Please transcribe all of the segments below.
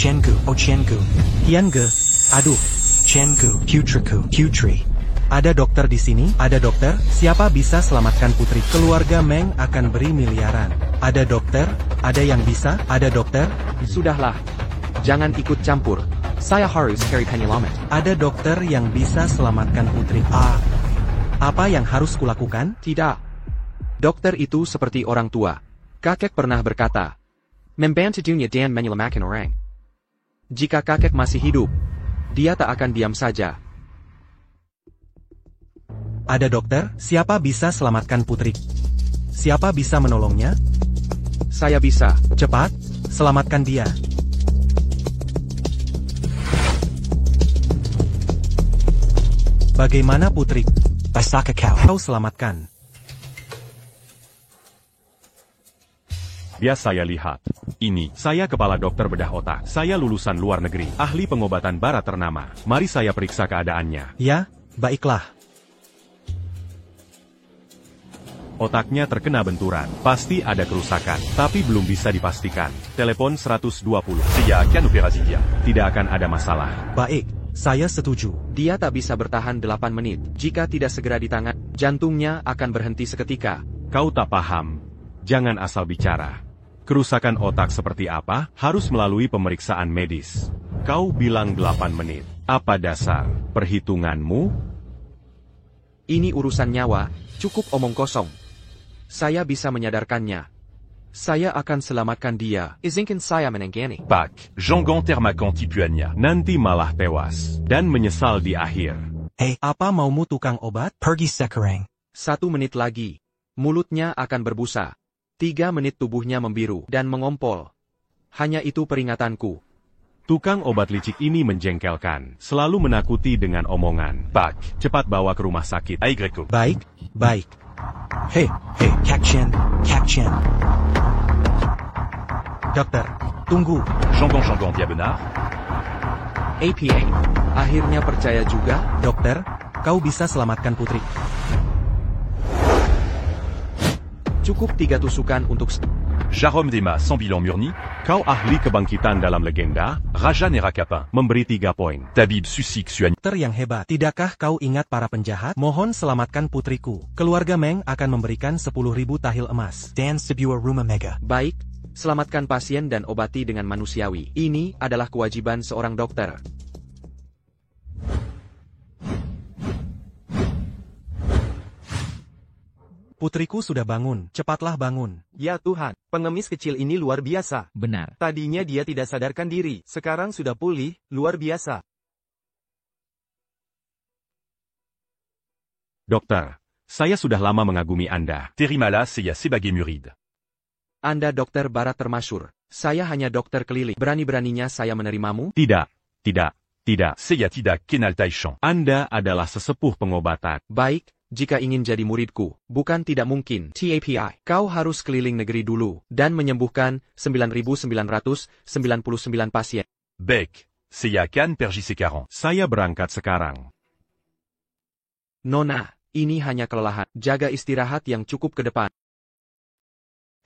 Chengu, Chengu. Tiange. Aduh. Chengu, Putri. Ada dokter di sini? Ada dokter? Siapa bisa selamatkan putri? Keluarga Meng akan beri miliaran. Ada dokter? Ada yang bisa? Ada dokter? Sudahlah. Jangan ikut campur. Saya harus cari penyelamat. Ada dokter yang bisa selamatkan putri. Apa yang harus kulakukan? Tidak. Dokter itu seperti orang tua. Kakek pernah berkata, membantu dunia dan menyelamatkan orang. Jika kakek masih hidup, dia tak akan diam saja. Ada dokter? Siapa bisa selamatkan putri? Siapa bisa menolongnya? Saya bisa. Cepat, selamatkan dia. Bagaimana putri? Pasaka kau selamatkan. Ya saya lihat. Ini, saya kepala dokter bedah otak. Saya lulusan luar negeri, ahli pengobatan barat ternama. Mari saya periksa keadaannya. Ya, baiklah. Otaknya terkena benturan. Pasti ada kerusakan, tapi belum bisa dipastikan. Telepon 120. Siapkan operasi dia. Tidak akan ada masalah. Baik, saya setuju. Dia tak bisa bertahan 8 menit. Jika tidak segera ditangani, jantungnya akan berhenti seketika. Kau tak paham. Jangan asal bicara. Kerusakan otak seperti apa, harus melalui pemeriksaan medis. Kau bilang 8 menit. Apa dasar perhitunganmu? Ini urusan nyawa, cukup omong kosong. Saya bisa menyadarkannya. Saya akan selamatkan dia. Izinkan saya menangani. Pak, Jean-Gon Termakan tipuannya. Nanti malah tewas. Dan menyesal di akhir. Hei, apa maumu tukang obat? Pergi sekarang. 1 menit lagi. Mulutnya akan berbusa. 3 menit tubuhnya membiru dan mengompol. Hanya itu peringatanku. Tukang obat licik ini menjengkelkan. Selalu menakuti dengan omongan. Pak, cepat bawa ke rumah sakit. Aigreko. Baik, baik. Hei, Kakchen. Dokter, tunggu. Jean-Gon dia benar? APA. Akhirnya percaya juga. Dokter, kau bisa selamatkan putri. Cukup 3 tusukan untuk... Jérôme Dema sans bilan murni. Kau ahli kebangkitan dalam legenda, Raja Nerakapin, memberi 3 poin. Tabib Susik Suan. Dokter yang hebat. Tidakkah kau ingat para penjahat? Mohon selamatkan putriku. Keluarga Meng akan memberikan 10.000 tahil emas. Dan sebuah rumah mega. Baik, selamatkan pasien dan obati dengan manusiawi. Ini adalah kewajiban seorang dokter. Putriku sudah bangun. Cepatlah bangun. Ya Tuhan, pengemis kecil ini luar biasa. Benar. Tadinya dia tidak sadarkan diri, sekarang sudah pulih, luar biasa. Dokter, saya sudah lama mengagumi Anda. Terimalah saya sebagai murid. Anda dokter barat termasyur. Saya hanya dokter keliling. Berani-beraninya saya menerimamu? Tidak. Saya tidak kenal Taishan. Anda adalah sesepuh pengobatan. Baik, jika ingin jadi muridku, bukan tidak mungkin. TAPI, kau harus keliling negeri dulu, dan menyembuhkan 9.999 pasien. Baik, saya akan pergi sekarang. Saya berangkat sekarang. Nona, ini hanya kelelahan. Jaga istirahat yang cukup ke depan.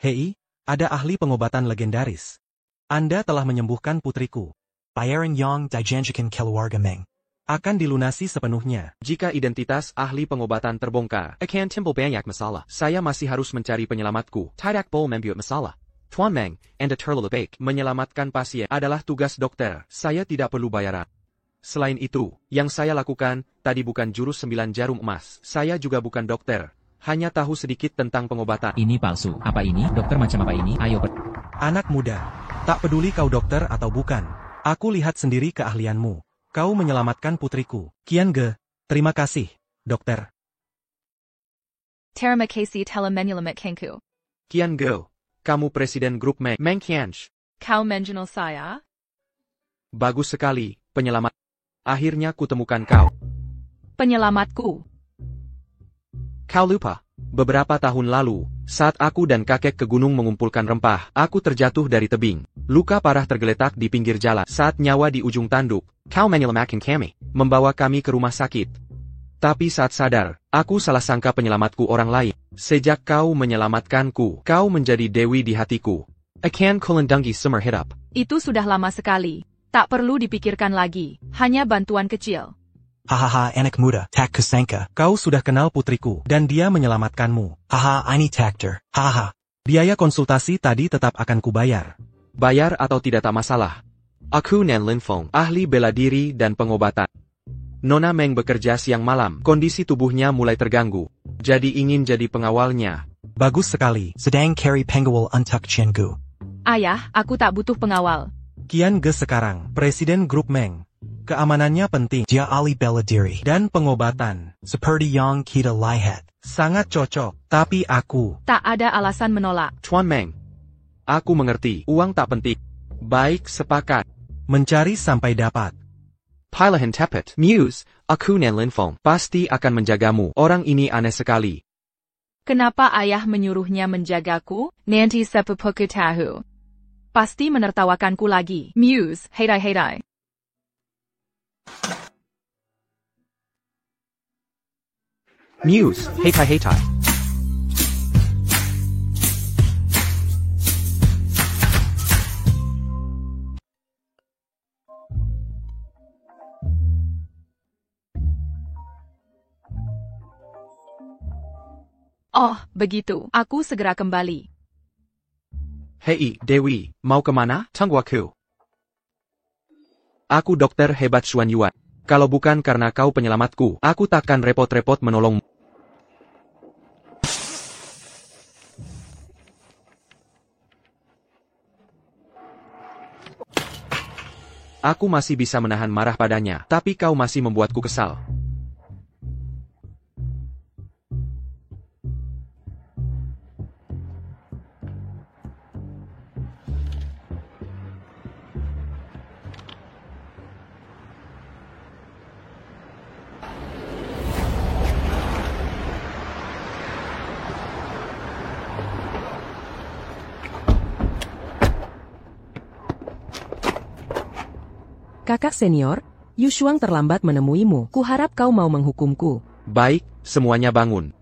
Hei, ada ahli pengobatan legendaris. Anda telah menyembuhkan putriku. Bayaran yang dijanjikan keluarga Meng akan dilunasi sepenuhnya. Jika identitas ahli pengobatan terbongkar, akan timbul banyak masalah. Saya masih harus mencari penyelamatku. Tidak boleh membuat masalah. Tuan Meng, Anda terlalu baik. Menyelamatkan pasien adalah tugas dokter. Saya tidak perlu bayaran. Selain itu, yang saya lakukan tadi bukan jurus 9 jarum emas. Saya juga bukan dokter. Hanya tahu sedikit tentang pengobatan. Ini palsu. Apa ini? Dokter macam apa ini? Ayo. Anak muda, tak peduli kau dokter atau bukan. Aku lihat sendiri keahlianmu. Kau menyelamatkan putriku. Kian-ge, terima kasih, dokter. Terima kasih telah menyelamatkanku. Kian Go, kamu presiden grup Meng Qianj. Kau mengenal saya? Bagus sekali, penyelamat. Akhirnya kutemukan kau. Penyelamatku. Kau lupa, beberapa tahun lalu, saat aku dan kakek ke gunung mengumpulkan rempah, aku terjatuh dari tebing. Luka parah tergeletak di pinggir jalan. Saat nyawa di ujung tanduk, kau menyelamatkan kami, membawa kami ke rumah sakit. Tapi saat sadar, aku salah sangka penyelamatku orang lain. Sejak kau menyelamatkanku, kau menjadi dewi di hatiku. Akan kulendungi sumber hidup. Itu sudah lama sekali. Tak perlu dipikirkan lagi, hanya bantuan kecil. Hahaha, anak muda, tak kusangka. Kau sudah kenal putriku, dan dia menyelamatkanmu. Haha, ini takdir. Haha. Biaya konsultasi tadi tetap akan kubayar. Bayar atau tidak tak masalah. Aku Nan Lin Fong, ahli bela diri dan pengobatan. Nona Meng bekerja siang malam, kondisi tubuhnya mulai terganggu. Jadi ingin jadi pengawalnya. Bagus sekali. Sedang cari pengawal untuk Qiangu. Ayah, aku tak butuh pengawal. Qiange sekarang, Presiden Grup Meng. Keamanannya penting. Dia ahli bela diri dan pengobatan. Seperti yang kita lihat. Sangat cocok, tapi aku... Tak ada alasan menolak. Tuan Meng. Aku mengerti, uang tak penting. Baik, sepakat. Mencari sampai dapat. Pilahan Tepet, Muse, aku Nan Lin Fong. Pasti akan menjagamu, orang ini aneh sekali. Kenapa ayah menyuruhnya menjagaku? Nanti sepupuku tahu. Pasti menertawakanku lagi. Muse, hedai. Muse, hetai. Oh, begitu. Aku segera kembali. Hei, Dewi, mau kemana? Tunggu aku. Aku dokter hebat Xuan Yuan. Kalau bukan karena kau penyelamatku, aku takkan repot-repot menolongmu. Aku masih bisa menahan marah padanya, tapi kau masih membuatku kesal. Kakak senior, Yu Shuang terlambat menemuimu. Kuharap kau mau menghukumku. Baik, semuanya bangun.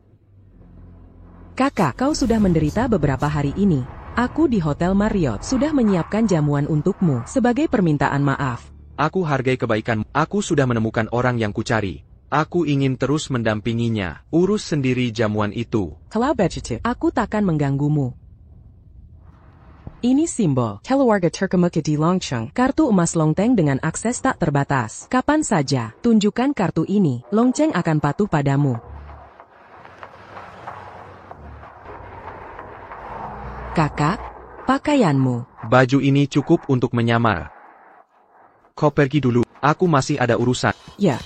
Kakak, kau sudah menderita beberapa hari ini. Aku di Hotel Marriott sudah menyiapkan jamuan untukmu sebagai permintaan maaf. Aku hargai kebaikanmu. Aku sudah menemukan orang yang kucari. Aku ingin terus mendampinginya. Urus sendiri jamuan itu. Kalau begitu, aku takkan mengganggumu. Ini simbol keluarga terkemuka di Longcheng. Kartu emas Longteng dengan akses tak terbatas. Kapan saja, tunjukkan kartu ini. Longcheng akan patuh padamu. Kakak, pakaianmu. Baju ini cukup untuk menyamar. Kau pergi dulu. Aku masih ada urusan. Ya.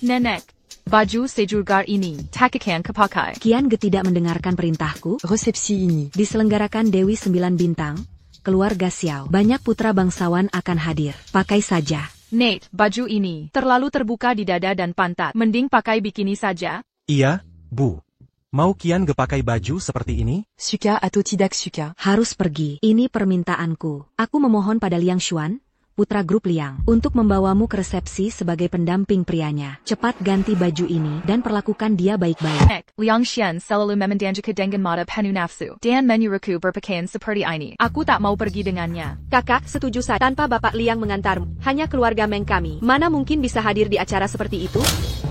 Nenek, baju sejulgar ini tak akan kepakai. Qiange tidak mendengarkan perintahku. Resepsi ini Diselenggarakan Dewi 9 bintang, keluarga Xiao. Banyak putra bangsawan akan hadir. Pakai saja. Nate, baju ini terlalu terbuka di dada dan pantat. Mending pakai bikini saja. Iya, Bu. Mau Qiange pakai baju seperti ini? Suka atau tidak suka? Harus pergi. Ini permintaanku. Aku memohon pada Liang Xuan, putra grup Liang, untuk membawamu ke resepsi sebagai pendamping prianya. Cepat ganti baju ini dan perlakukan dia baik-baik. Nek, Liang Xian selalu memendanjakan dengan mata penuh nafsu. Dan menyuruhku berpakaian seperti ini. Aku tak mau pergi dengannya. Kakak, setuju saja. Tanpa Bapak Liang mengantarmu, hanya keluarga Meng kami. Mana mungkin bisa hadir di acara seperti itu?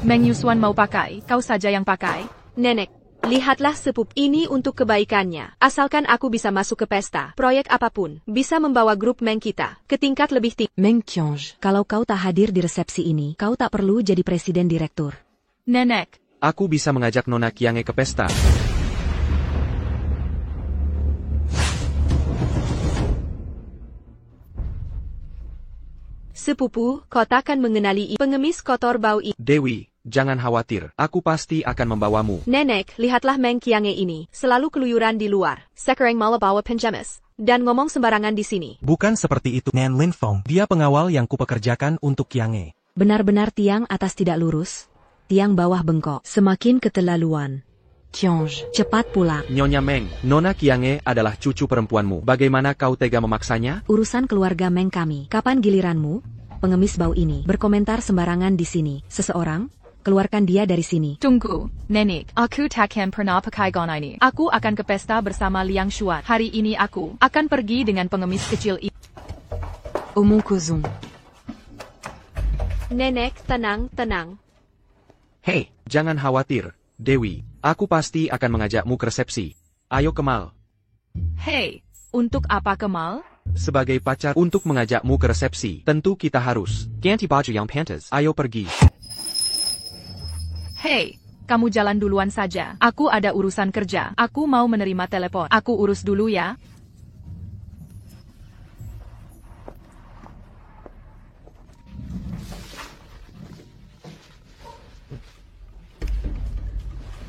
Meng Yusuan mau pakai, kau saja yang pakai. Nenek, lihatlah sepupu ini untuk kebaikannya. Asalkan aku bisa masuk ke pesta, proyek apapun, bisa membawa grup Meng kita ke tingkat lebih tinggi. Meng Qiange. Kalau kau tak hadir di resepsi ini, kau tak perlu jadi presiden direktur. Nenek, Aku bisa mengajak Nona Qiange ke pesta. Sepupu, kau takkan mengenali pengemis kotor bau ini. Dewi, jangan khawatir. Aku pasti akan membawamu. Nenek, lihatlah Meng Qiange ini. Selalu keluyuran di luar. Sekarang malah bawa pencemas. Dan ngomong sembarangan di sini. Bukan seperti itu, Nan Lin Fong. Dia pengawal yang kupekerjakan untuk Qiange. Benar-benar tiang atas tidak lurus, tiang bawah bengkok. Semakin keterlaluan. Qiange. Cepat pulang. Nyonya Meng, Nona Qiange adalah cucu perempuanmu. Bagaimana kau tega memaksanya? Urusan keluarga Meng kami. Kapan giliranmu, pengemis bau ini, berkomentar sembarangan di sini? Seseorang keluarkan dia dari sini. Tunggu, Nenek. Aku takkan pernah pakai gaun ini. Aku akan ke pesta bersama Liang Xuan. Hari ini aku akan pergi dengan pengemis kecil ini. Omong kosong. Nenek, tenang. Hei, jangan khawatir, Dewi. Aku pasti akan mengajakmu ke resepsi. Ayo Kemal. Hei, untuk apa Kemal? Sebagai pacar untuk mengajakmu ke resepsi, tentu kita harus ganti baju yang pantas. Ayo pergi. Hei, kamu jalan duluan saja. Aku ada urusan kerja. Aku mau menerima telepon. Aku urus dulu ya.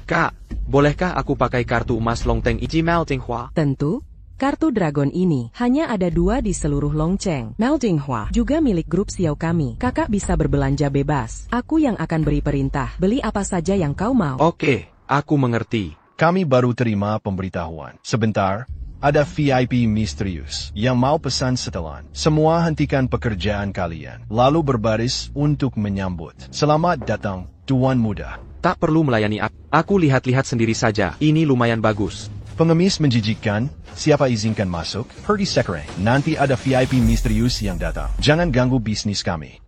Kak, bolehkah aku pakai kartu emas Longteng Iji Mal Tinghua? Tentu. Kartu Dragon ini hanya ada 2 di seluruh Longcheng. Mal Jinghua juga milik grup Xiao kami. Kakak bisa berbelanja bebas. Aku yang akan beri perintah. Beli apa saja yang kau mau. Oke, aku mengerti. Kami baru terima pemberitahuan. Sebentar, ada VIP misterius yang mau pesan setelan. Semua hentikan pekerjaan kalian, lalu berbaris untuk menyambut. Selamat datang, Tuan Muda. Tak perlu melayani aku. Aku lihat-lihat sendiri saja. Ini lumayan bagus. Pengemis menjijikkan, siapa izinkan masuk? Pergi sekarang, nanti ada VIP misterius yang datang. Jangan ganggu bisnis kami.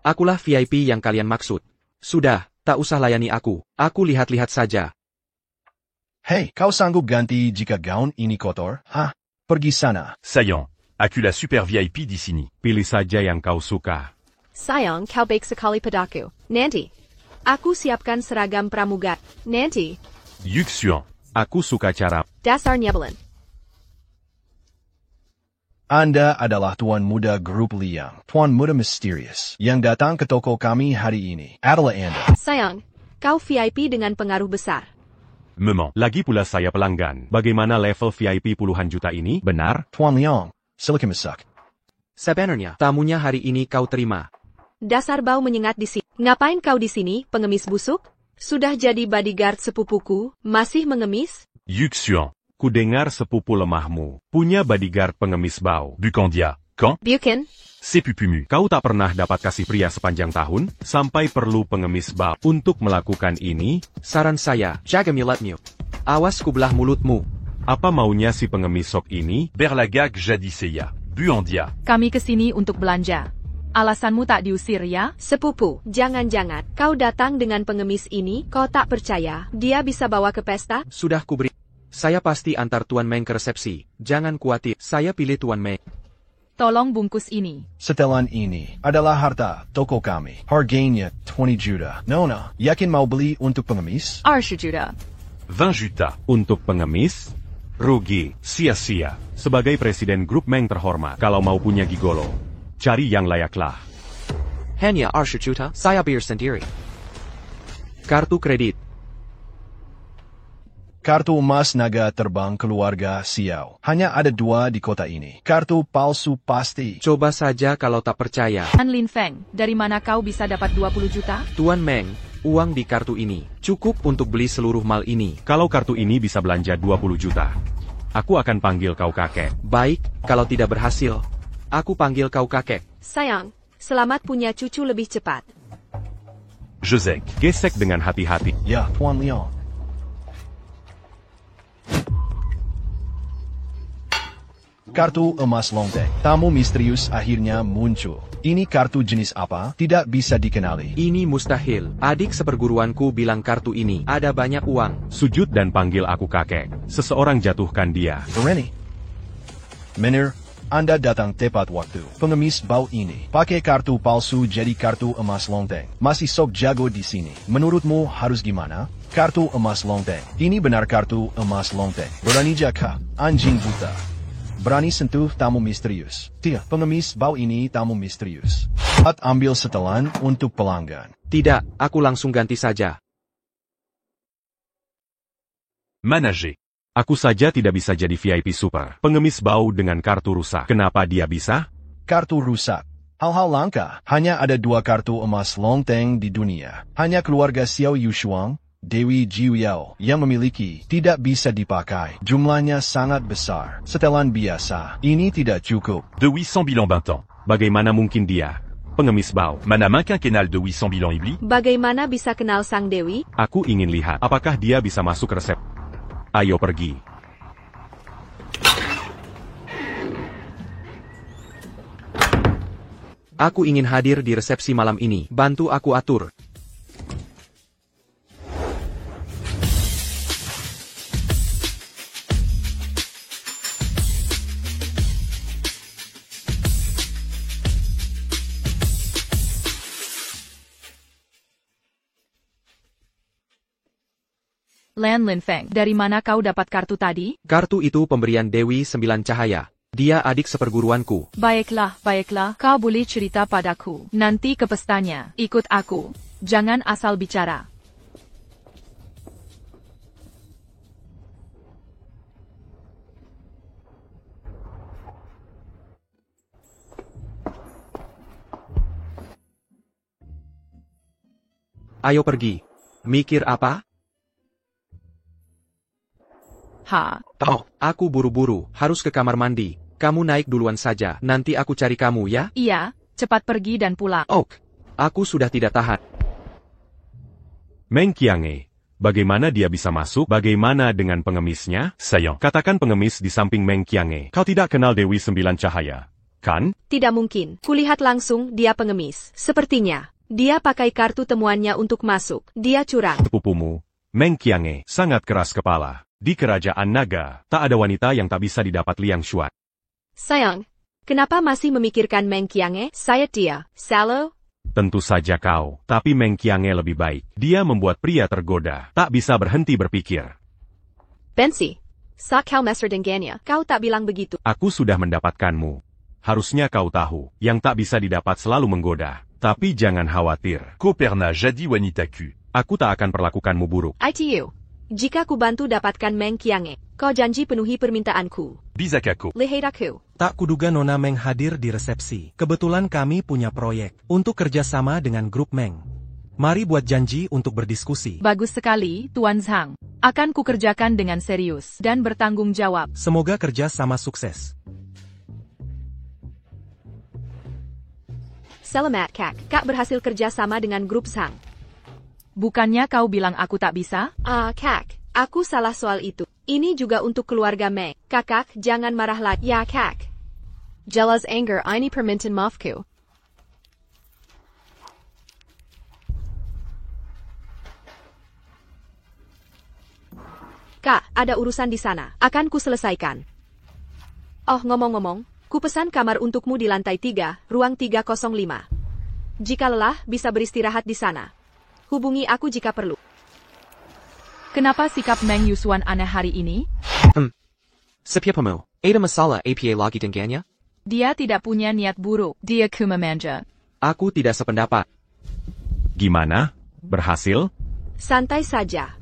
Akulah VIP yang kalian maksud. Sudah, tak usah layani aku. Aku lihat-lihat saja. Hei, kau sanggup ganti jika gaun ini kotor? Hah? Pergi sana. Sayang, aku la super VIP di sini. Pilih saja yang kau suka. Sayang, kau baik sekali padaku. Nanti, aku siapkan seragam pramugari. Nanti, Yuxian, aku suka cara. dasar nyebelin. Anda adalah Tuan Muda Grup Liang, Tuan Muda Misterius, yang datang ke toko kami hari ini. Adalah Anda. Sayang, kau VIP dengan pengaruh besar. Memang, lagi pula saya pelanggan. Bagaimana level VIP puluhan juta ini? Benar? Tuan Liang, silakan masuk. Sebenarnya, tamunya hari ini kau terima. Dasar bau menyengat di sini. Ngapain kau di sini, pengemis busuk? Sudah jadi bodyguard sepupuku, masih mengemis? Yuxian, ku dengar sepupu lemahmu punya bodyguard pengemis bau. Bukandia, quand? Bukan? C'est pupumu. Kau tak pernah dapat kasih pria sepanjang tahun, sampai perlu pengemis bau. Untuk melakukan ini, Saran saya, jaga mulutmu. Awas ku belah mulutmu. apa maunya si pengemis sok ini? Berlagak jadiseya. Buandia. Kami kesini untuk belanja. Alasanmu tak diusir ya? Sepupu, jangan-jangan kau datang dengan pengemis ini, kau tak percaya, dia bisa bawa ke pesta? Sudah ku beri. Saya pasti antar Tuan Meng ke resepsi. Jangan khawatir, saya pilih Tuan Meng. Tolong bungkus ini. Setelan ini adalah harta toko kami. Harganya 20 juta. Nona, yakin mau beli untuk pengemis? 20 juta. 20 juta. Untuk pengemis? Rugi, sia-sia. Sebagai presiden grup Meng terhormat, kalau mau punya gigolo, cari yang layaklah. Hanya 20 juta, saya bayar sendiri. Kartu kredit. Kartu emas naga terbang keluarga Xiao. Hanya ada 2 di kota ini. Kartu palsu pasti. Coba saja kalau tak percaya. An Lin Feng, dari mana kau bisa dapat 20 juta? Tuan Meng, uang di kartu ini cukup untuk beli seluruh mal ini. Kalau kartu ini bisa belanja 20 juta, aku akan panggil kau kakek. Baik, kalau tidak berhasil, aku panggil kau kakek. Sayang, selamat punya cucu lebih cepat. Josek, gesek dengan hati-hati. Ya, Tuan Liang. Kartu emas Longteng. Tamu misterius akhirnya muncul. Ini kartu jenis apa? Tidak bisa dikenali. Ini mustahil. Adik seperguruanku bilang kartu ini ada banyak uang. Sujud dan panggil aku kakek. Seseorang jatuhkan dia. Berani. Menir, Anda datang tepat waktu. Pengemis bau ini pakai kartu palsu jadi kartu emas Longteng. Masih sok jago di sini. Menurutmu harus gimana? Kartu emas Longteng. Ini benar kartu emas Longteng. Berani jaka, anjing buta. Berani sentuh tamu misterius. Tidak, pengemis bau ini tamu misterius. Ambil setelan untuk pelanggan. Tidak, aku langsung ganti saja. Manager. Aku saja tidak bisa jadi VIP super. Pengemis bau dengan kartu rusak. Kenapa dia bisa? Kartu rusak. Hal-hal langka. Hanya ada 2 kartu emas Longteng di dunia. Hanya keluarga Xiao Yushuang, Dewi Jiuyao yang memiliki, tidak bisa dipakai. Jumlahnya sangat besar. Setelan biasa, ini tidak cukup. De 800 bilan bantan. Bagaimana mungkin dia? Pengemis bau. Manama quinquennale de 800 bilan iblis. Bagaimana bisa kenal Sang Dewi? Aku ingin lihat apakah dia bisa masuk resep. Ayo pergi. Aku ingin hadir di resepsi malam ini. Bantu aku atur. Lan Linfeng, dari mana kau dapat kartu tadi? Kartu itu pemberian Dewi 9 Cahaya. Dia adik seperguruanku. Baiklah, kau boleh cerita padaku. Nanti ke pestanya, ikut aku. Jangan asal bicara. Ayo pergi. Mikir apa? Aku buru-buru, harus ke kamar mandi. Kamu naik duluan saja, nanti aku cari kamu ya? Iya, cepat pergi dan pulang. Aku sudah tidak tahan. Meng Qiange, bagaimana dia bisa masuk? Bagaimana dengan pengemisnya? Sayang. Katakan pengemis di samping Meng Qiange. Kau tidak kenal Dewi 9 Cahaya, kan? Tidak mungkin. Kulihat langsung, dia pengemis. Sepertinya, dia pakai kartu temuannya untuk masuk. Dia curang. Sepupumu, Meng Qiange, sangat keras kepala. Di kerajaan naga, tak ada wanita yang tak bisa didapat Liang Xuan. Sayang, kenapa masih memikirkan Meng Qiange? Saya dia, Salo? Tentu saja kau, tapi Meng Qiange lebih baik. Dia membuat pria tergoda, tak bisa berhenti berpikir. Bensi, kau Master Dengannya, kau tak bilang begitu. Aku sudah mendapatkanmu. Harusnya kau tahu, yang tak bisa didapat selalu menggoda. Tapi jangan khawatir. Koperna jadi wanitaku. Aku tak akan perlakukanmu buruk. ITU. Jika ku bantu dapatkan Meng Qiange, kau janji penuhi permintaanku. Bizakaku. Leheraku. Tak kuduga Nona Meng hadir di resepsi. Kebetulan kami punya proyek untuk kerjasama dengan grup Meng. Mari buat janji untuk berdiskusi. Bagus sekali, Tuan Zhang. Akan kukerjakan dengan serius dan bertanggung jawab. Semoga kerja sama sukses. Selamat kak berhasil kerja sama dengan grup Zhang. Bukannya kau bilang aku tak bisa? Kak, aku salah soal itu. Ini juga untuk keluarga Meng. Kakak, jangan marah lagi. Ya, kak. Jelas anger ini permintaan maafku. Kak, ada urusan di sana. Akan ku selesaikan. Oh, ngomong-ngomong, ku pesan kamar untukmu di lantai 3, ruang 305. Jika lelah, bisa beristirahat di sana. Hubungi aku jika perlu. Kenapa sikap Meng Yusuan aneh hari ini? Siapapun, ada masalah APA lagi dengannya? Dia tidak punya niat buruk. Dia kumamanja. Aku tidak sependapat. Gimana? Berhasil? Santai saja.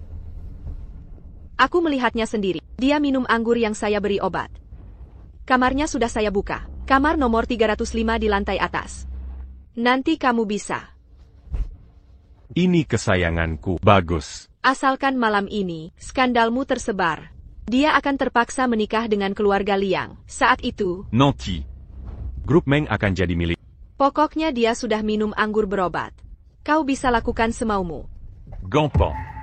Aku melihatnya sendiri. Dia minum anggur yang saya beri obat. Kamarnya sudah saya buka. Kamar nomor 305 di lantai atas. Nanti kamu bisa. Ini kesayanganku. Bagus. Asalkan malam ini, skandalmu tersebar. Dia akan terpaksa menikah dengan keluarga Liang. Saat itu, Nanti. Grup Meng akan jadi milik. Pokoknya dia sudah minum anggur berobat. Kau bisa lakukan semaumu. Gampan.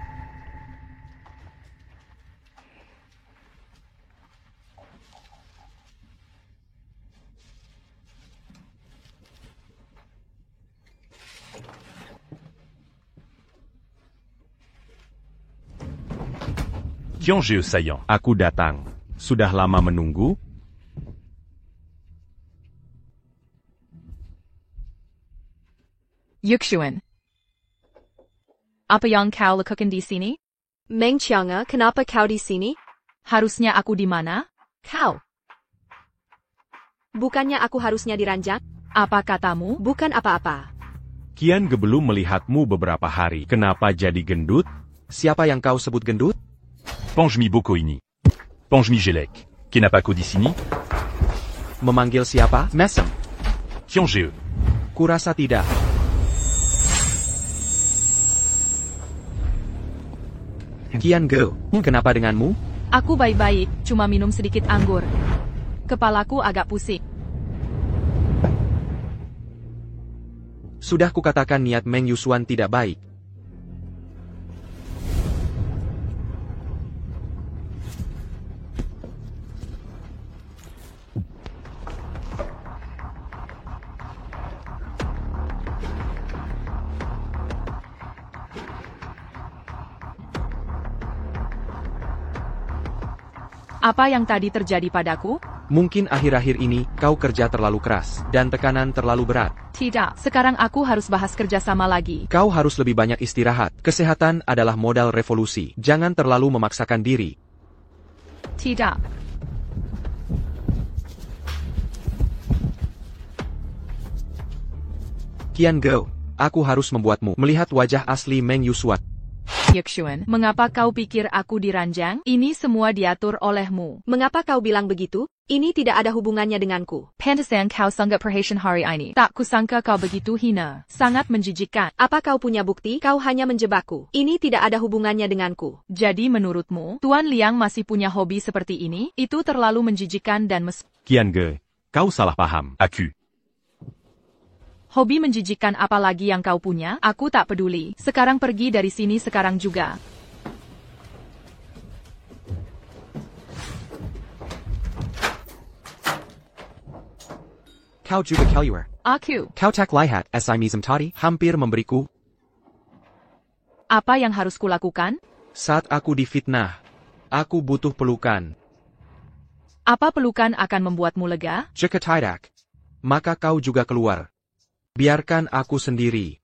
Qiange sayang. Aku datang. Sudah lama menunggu? Yuxuan. Apa yang kau lakukan di sini? Meng Qiange, kenapa kau di sini? Harusnya aku di mana? Kau. Bukannya aku harusnya diranjang? Apa katamu? Bukan apa-apa. Qiange belum melihatmu beberapa hari. Kenapa jadi gendut? Siapa yang kau sebut gendut? Pangemi Boko ini. Pangemi Jelek. Kenapa kau di sini? Memanggil siapa? Mesem. Qiange. Kurasa tidak. Qiange, kenapa denganmu? Aku baik-baik, cuma minum sedikit anggur. Kepalaku agak pusing. Sudah kukatakan niat Meng Yusuan tidak baik. Apa yang tadi terjadi padaku? Mungkin akhir-akhir ini, kau kerja terlalu keras, dan tekanan terlalu berat. Tidak, sekarang aku harus bahas kerjasama lagi. Kau harus lebih banyak istirahat. Kesehatan adalah modal revolusi. Jangan terlalu memaksakan diri. Tidak. Qian Ge, aku harus membuatmu melihat wajah asli Meng Yusuan. Yuxuan, mengapa kau pikir aku diranjang? Ini semua diatur olehmu. Mengapa kau bilang begitu? Ini tidak ada hubungannya denganku. Pantesan kau sangat perhatian hari ini. Tak kusangka kau begitu hina. Sangat menjijikkan. Apa kau punya bukti? Kau hanya menjebakku. Ini tidak ada hubungannya denganku. Jadi menurutmu, Tuan Liang masih punya hobi seperti ini? Itu terlalu menjijikkan dan Qian Ge, kau salah paham. Aku. Hobi menjijikkan apa lagi yang kau punya? Aku tak peduli. Sekarang pergi dari sini sekarang juga. Kau juga keluar. Aku. Kau tak lihat Simizm tadi hampir memberiku. Apa yang harus kulakukan? Saat aku difitnah, aku butuh pelukan. Apa pelukan akan membuatmu lega? Jika tidak, maka kau juga keluar. Biarkan aku sendiri.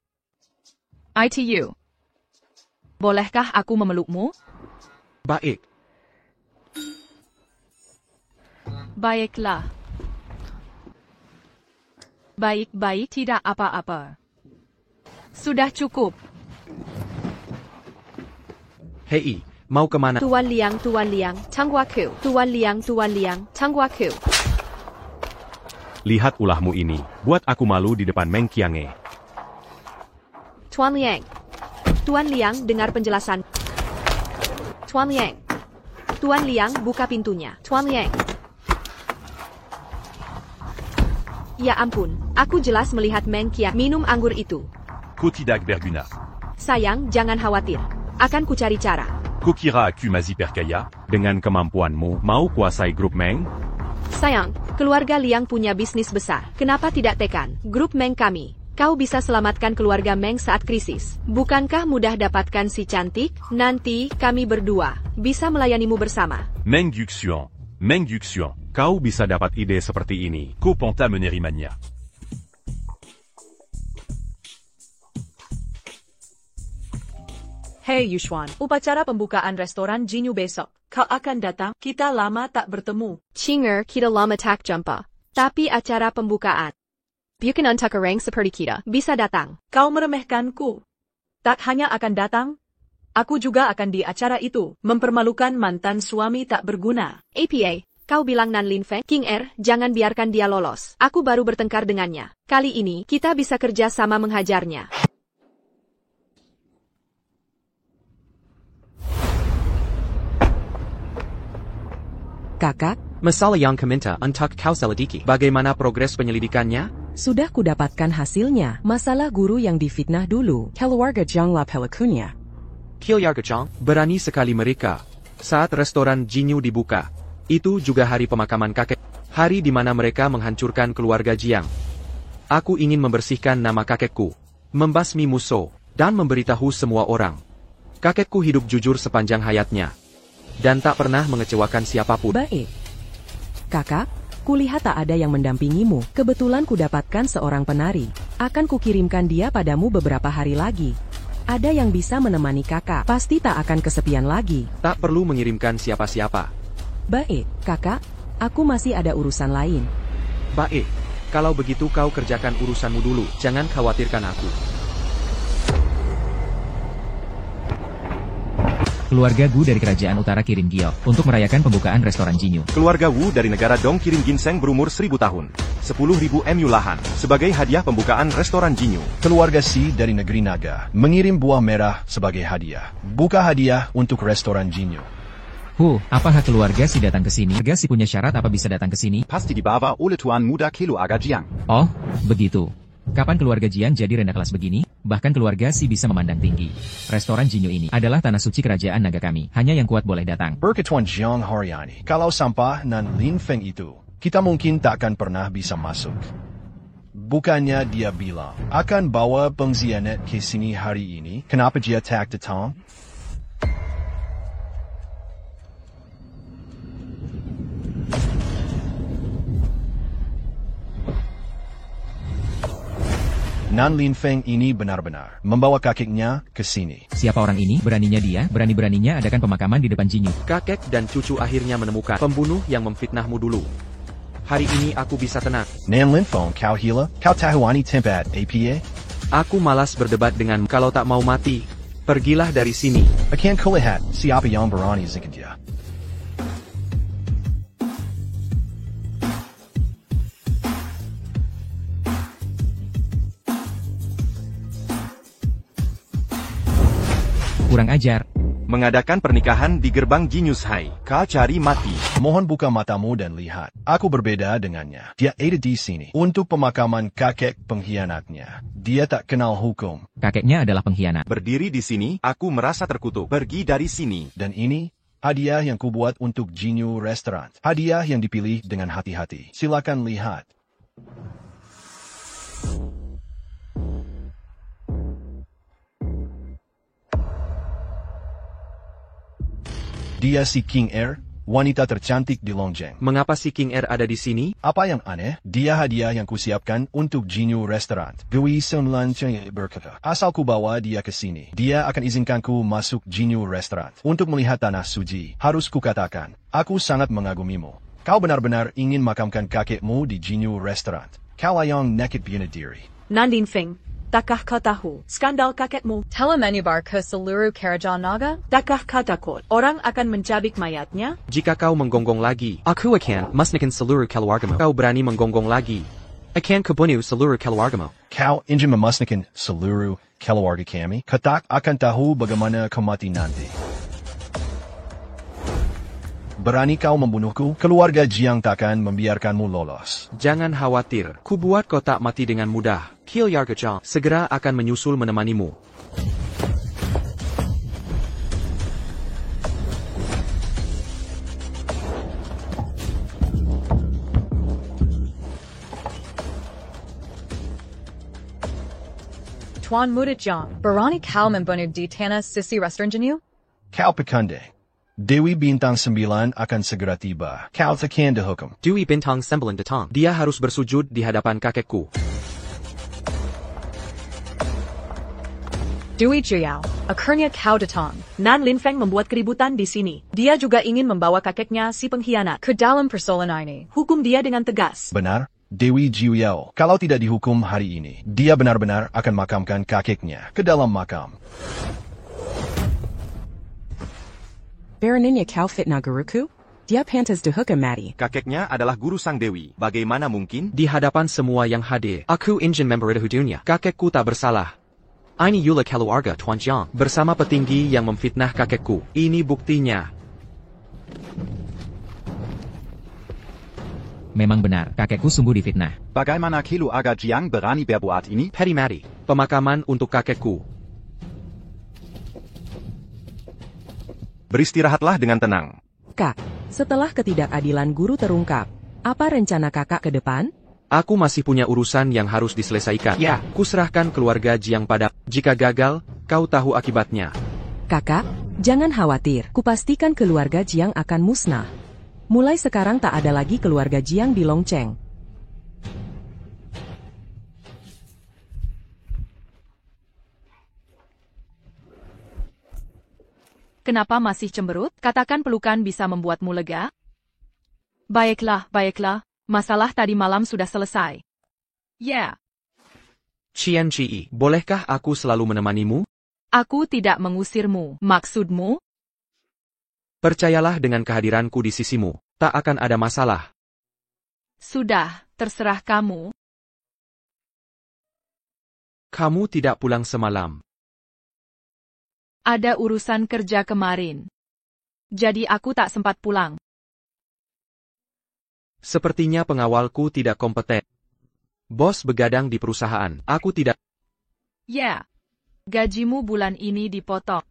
ITU. Bolehkah aku memelukmu? Baik. Baiklah. Baik-baik, tidak apa-apa. Sudah cukup. Hei, mau kemana? Tuan Liang, tangguaku. Tuan Liang, tangguaku. Lihat ulahmu ini, buat aku malu di depan Meng Qiange. Tuan Liang, dengar penjelasan. Tuan Liang, buka pintunya. Tuan Liang. Ya ampun, aku jelas melihat Meng Qiange minum anggur itu. Ku tidak berguna. Sayang, jangan khawatir. Akan ku cari cara. Ku kira aku masih perkaya? Dengan kemampuanmu, mau kuasai grup Meng? Sayang, keluarga Liang punya bisnis besar. Kenapa tidak tekan grup Meng kami? Kau bisa selamatkan keluarga Meng saat krisis. Bukankah mudah dapatkan si cantik? Nanti, kami berdua bisa melayanimu bersama. Meng Yuxuan. Kau bisa dapat ide seperti ini. Ku Penta Menerimania. Hei Yusuan, upacara pembukaan restoran Jinyu besok. Kau akan datang? Kita lama tak bertemu. Chinger, kita lama tak jumpa. Tapi acara pembukaan. Bukan untuk orang seperti kita bisa datang. Kau meremehkanku. Tak hanya akan datang, aku juga akan di acara itu, mempermalukan mantan suami tak berguna. APA, kau bilang Nan Lin Feng, King Er, jangan biarkan dia lolos. Aku baru bertengkar dengannya. Kali ini, kita bisa kerja sama menghajarnya. Kakak, Masalah yang keminta untuk kau selidiki. Bagaimana progres penyelidikannya? sudah kudapatkan hasilnya. Masalah guru yang difitnah dulu. Keluarga Zhang La pelakunya. Keluarga Zhang, berani sekali mereka. Saat restoran Jinyu dibuka, itu juga hari pemakaman kakek. Hari di mana mereka menghancurkan keluarga Jiang. Aku ingin membersihkan nama kakekku, membasmi musuh, dan memberitahu semua orang. Kakekku hidup jujur sepanjang hayatnya. Dan tak pernah mengecewakan siapapun. Baik. Kakak, kulihat tak ada yang mendampingimu. Kebetulan kudapatkan seorang penari. Akan kukirimkan dia padamu beberapa hari lagi. Ada yang bisa menemani kakak. Pasti tak akan kesepian lagi. Tak perlu mengirimkan siapa-siapa. Baik, kakak. Aku masih ada urusan lain. Baik. Kalau begitu kau kerjakan urusanmu dulu. Jangan khawatirkan aku. Keluarga Gu dari Kerajaan Utara Kirin Giok untuk merayakan pembukaan restoran Jinyu. Keluarga Wu dari negara Dong Kirin Ginseng berumur 1000 tahun. 10.000 MU lahan sebagai hadiah pembukaan restoran Jinyu. Keluarga Si dari negeri Naga mengirim buah merah sebagai hadiah. Buka hadiah untuk restoran Jinyu. Apa hak keluarga Si datang ke sini? Keluarga Si punya syarat apa bisa datang ke sini? Pasti dibawa oleh Tuan Muda Kilo Aga Jiang. Oh, begitu. Kapan keluarga Jiang jadi rendah kelas begini? Bahkan keluarga Si bisa memandang tinggi. Restoran Jinyu ini adalah tanah suci kerajaan naga kami. Hanya yang kuat boleh datang. Berketuan Jiang Haryani, kalau sampah Nan Lin Feng itu, kita mungkin tak akan pernah bisa masuk. Bukannya dia bilang, akan bawa pengkhianat ke sini hari ini, kenapa dia tak datang? Nan Lin Feng ini benar-benar membawa kakeknya ke sini. Siapa orang ini? Beraninya dia, berani-beraninya adakan pemakaman di depan Jinyu. Kakek dan cucu akhirnya menemukan pembunuh yang memfitnahmu dulu. Hari ini aku bisa tenang. Nan Lin Feng, kau gila? Kau tahu ani tempat APA? Aku malas berdebat dengan kalau tak mau mati. Pergilah dari sini. Akan kulihat siapa yang berani zikin dia. Kurang ajar. Mengadakan pernikahan di gerbang Genius High. Kau cari mati. Mohon buka matamu dan lihat. Aku berbeda dengannya. Dia ada di sini untuk pemakaman kakek pengkhianatnya. Dia tak kenal hukum. Kakeknya adalah pengkhianat. Berdiri di sini, aku merasa terkutuk. Pergi dari sini. Dan ini hadiah yang kubuat untuk Jinyu Restaurant. Hadiah yang dipilih dengan hati-hati. Silakan lihat. Dia si King Air, wanita tercantik di Longjeng. Mengapa si King Air ada di sini? Apa yang aneh? Dia hadiah yang kusiapkan untuk Jinyu Restaurant. Gui Sunlan berkata, asal ku bawa dia ke sini, dia akan izinkanku masuk Jinyu Restaurant. Untuk melihat tanah suci, harus kukatakan, aku sangat mengagumimu. Kau benar-benar ingin makamkan kakekmu di Jinyu Restaurant. Kau layang naked bina diri. Nan Lin Feng, takkah kau tahu skandal kakekmu? Telemenubar ke seluruh kerajaan naga? Takkah kau takut orang akan mencabik mayatnya? Jika kau menggonggong lagi, aku akan musnahkan seluruh keluargamu. Kau berani menggonggong lagi, akan kubunuh seluruh keluargamu. Kau ingin memusnahkan seluruh keluarga kami? Ketak akan tahu bagaimana kau mati nanti. Berani kau membunuhku? Keluarga Jiang takkan membiarkanmu lolos. Jangan khawatir, ku buat kau tak mati dengan mudah. Keluarga Jiang segera akan menyusul menemanimu. Tuan Muda Jiang, berani kau membunuh di tanah sisi restoran Jinyu? Kau pekande. Dewi Bintang 9 akan segera tiba. Kau takkan dihukum. Dewi Bintang 9 datang. Dia harus bersujud di hadapan kakekku. Dewi Jiao, akhirnya kau datang. Nan Lin Feng membuat keributan di sini. Dia juga ingin membawa kakeknya si pengkhianat Ke dalam persoalan ini. Hukum dia dengan tegas. Benar, Dewi Jiao. Kalau tidak dihukum hari ini, dia benar-benar akan makamkan kakeknya ke dalam makam. Baroninnya kau fitnah guruku? Dia pantas dihukum mati. Kakeknya adalah guru sang dewi. Bagaimana mungkin? Di hadapan semua yang hadir, aku ingin memberitahu dunia. Kakekku tak bersalah. Ini Yula keluarga Tuan Jiang bersama petinggi yang memfitnah kakekku. Ini buktinya. Memang benar, kakekku sungguh difitnah. Bagaimana keluarga Jiang berani berbuat ini? Petty mati. Pemakaman untuk kakekku. Beristirahatlah dengan tenang. Kak, setelah ketidakadilan guru terungkap, apa rencana kakak ke depan? Aku masih punya urusan yang harus diselesaikan. Ya, kuserahkan keluarga Jiang pada. Jika gagal, kau tahu akibatnya. Kakak, jangan khawatir. Kupastikan keluarga Jiang akan musnah. Mulai sekarang tak ada lagi keluarga Jiang di Longcheng. Kenapa masih cemberut? Katakan pelukan bisa membuatmu lega? Baiklah, baiklah. Masalah tadi malam sudah selesai. Ya. Qian Ji, bolehkah aku selalu menemanimu? Aku tidak mengusirmu. Maksudmu? Percayalah dengan kehadiranku di sisimu, tak akan ada masalah. Sudah, terserah kamu. Kamu tidak pulang semalam. Ada urusan kerja kemarin. Jadi aku tak sempat pulang. Sepertinya pengawalku tidak kompeten. Bos begadang di perusahaan. Aku tidak... Ya. Gajimu bulan ini dipotong.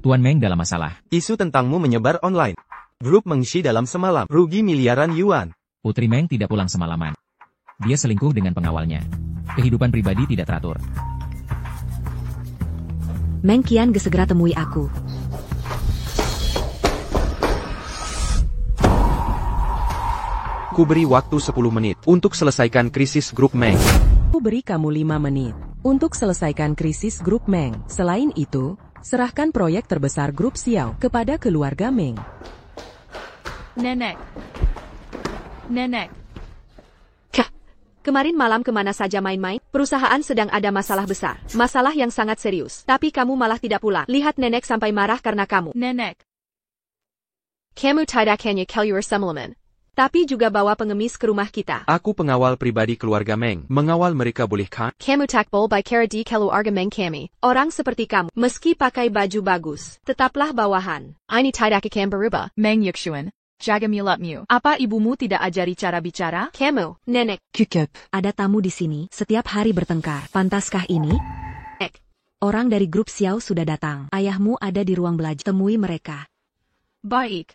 Tuan Meng dalam masalah. Isu tentangmu menyebar online. Grup Mengshi dalam semalam rugi miliaran yuan. Putri Meng tidak pulang semalaman. Dia selingkuh dengan pengawalnya. Kehidupan pribadi tidak teratur. Meng Qiange segera temui aku. Ku beri waktu 10 menit untuk selesaikan krisis grup Meng. Aku beri kamu 5 menit untuk selesaikan krisis grup Meng. Selain itu, serahkan proyek terbesar grup Xiao kepada keluarga Meng. Nenek. Kemarin malam kemana saja main-main? Perusahaan sedang ada masalah besar. Masalah yang sangat serius. Tapi kamu malah tidak pulang. Lihat nenek sampai marah karena kamu. Nenek. Kamu tidak hanya keluar semalaman. Tapi juga bawa pengemis ke rumah kita. Aku pengawal pribadi keluarga Meng. Mengawal mereka bolehkah? Kamu tak boleh bicara di keluarga Meng kami. Orang seperti kamu, meski pakai baju bagus, tetaplah bawahan. Ini tidak akan berubah. Meng Yuxuan. Jaga mulutmu. Apa ibumu tidak ajari cara bicara? Kamu, nenek. Ada tamu di sini, setiap hari bertengkar. Pantaskah ini? Orang dari grup Xiao sudah datang. Ayahmu ada di ruang belajar. Temui mereka. Baik.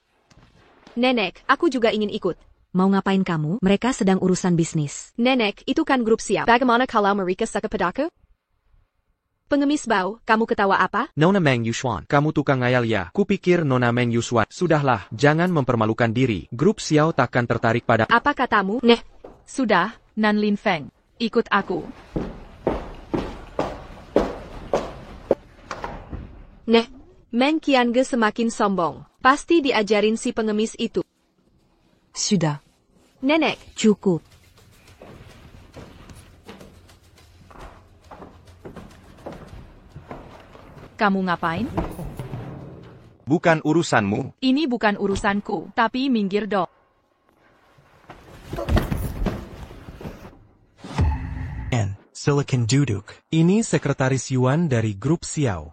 Nenek, aku juga ingin ikut. Mau ngapain kamu? Mereka sedang urusan bisnis. Nenek, itu kan grup Xiao. Bagaimana kalau mereka suka padaku? Pengemis bau, kamu ketawa apa? Nona Meng Yuxuan, kamu tukang ngayal ya? Kupikir Nona Meng Yuxuan. Sudahlah, jangan mempermalukan diri. Grup Xiao takkan tertarik pada... Apa katamu? Sudah, Nan Lin Feng. Ikut aku. Meng Qiange semakin sombong. Pasti diajarin si pengemis itu. Sudah. Nenek. Cukup. Kamu ngapain? Bukan urusanmu. Ini bukan urusanku, tapi minggir dong. Silicon duduk. Ini sekretaris Yuan dari grup Xiao.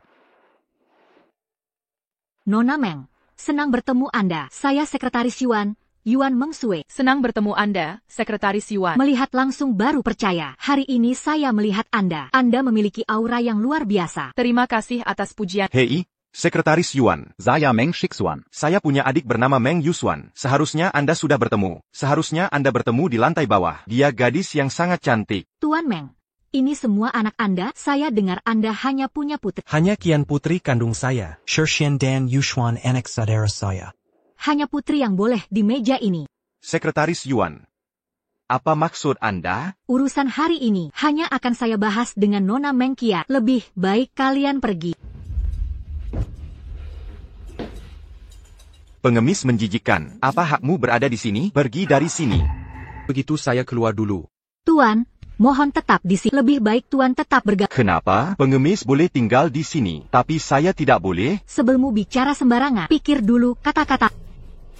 Nona Meng, senang bertemu Anda. Saya sekretaris Yuan, Yuan Mengsue. Senang bertemu Anda, sekretaris Yuan. Melihat langsung baru percaya. Hari ini saya melihat Anda. Anda memiliki aura yang luar biasa. Terima kasih atas pujian. Hei, sekretaris Yuan. Saya Meng Shixuan. Saya punya adik bernama Meng Yusuan. Seharusnya Anda sudah bertemu. Seharusnya Anda bertemu di lantai bawah. Dia gadis yang sangat cantik. Tuan Meng, ini semua anak Anda. Saya dengar Anda hanya punya putri. Hanya Qian putri kandung saya. Shirshian Dan Yuxuan anak saudara saya. Hanya putri yang boleh di meja ini. Sekretaris Yuan. Apa maksud Anda? Urusan hari ini hanya akan saya bahas dengan Nona Meng Qia. Lebih baik kalian pergi. Pengemis menjijikkan. Apa hakmu berada di sini? Pergi dari sini. Begitu saya keluar dulu. Tuan, mohon tetap di sini. Lebih baik Tuan tetap bergabung. Kenapa? Pengemis boleh tinggal di sini, tapi saya tidak boleh? Sebelummu bicara sembarangan, pikir dulu kata-kata.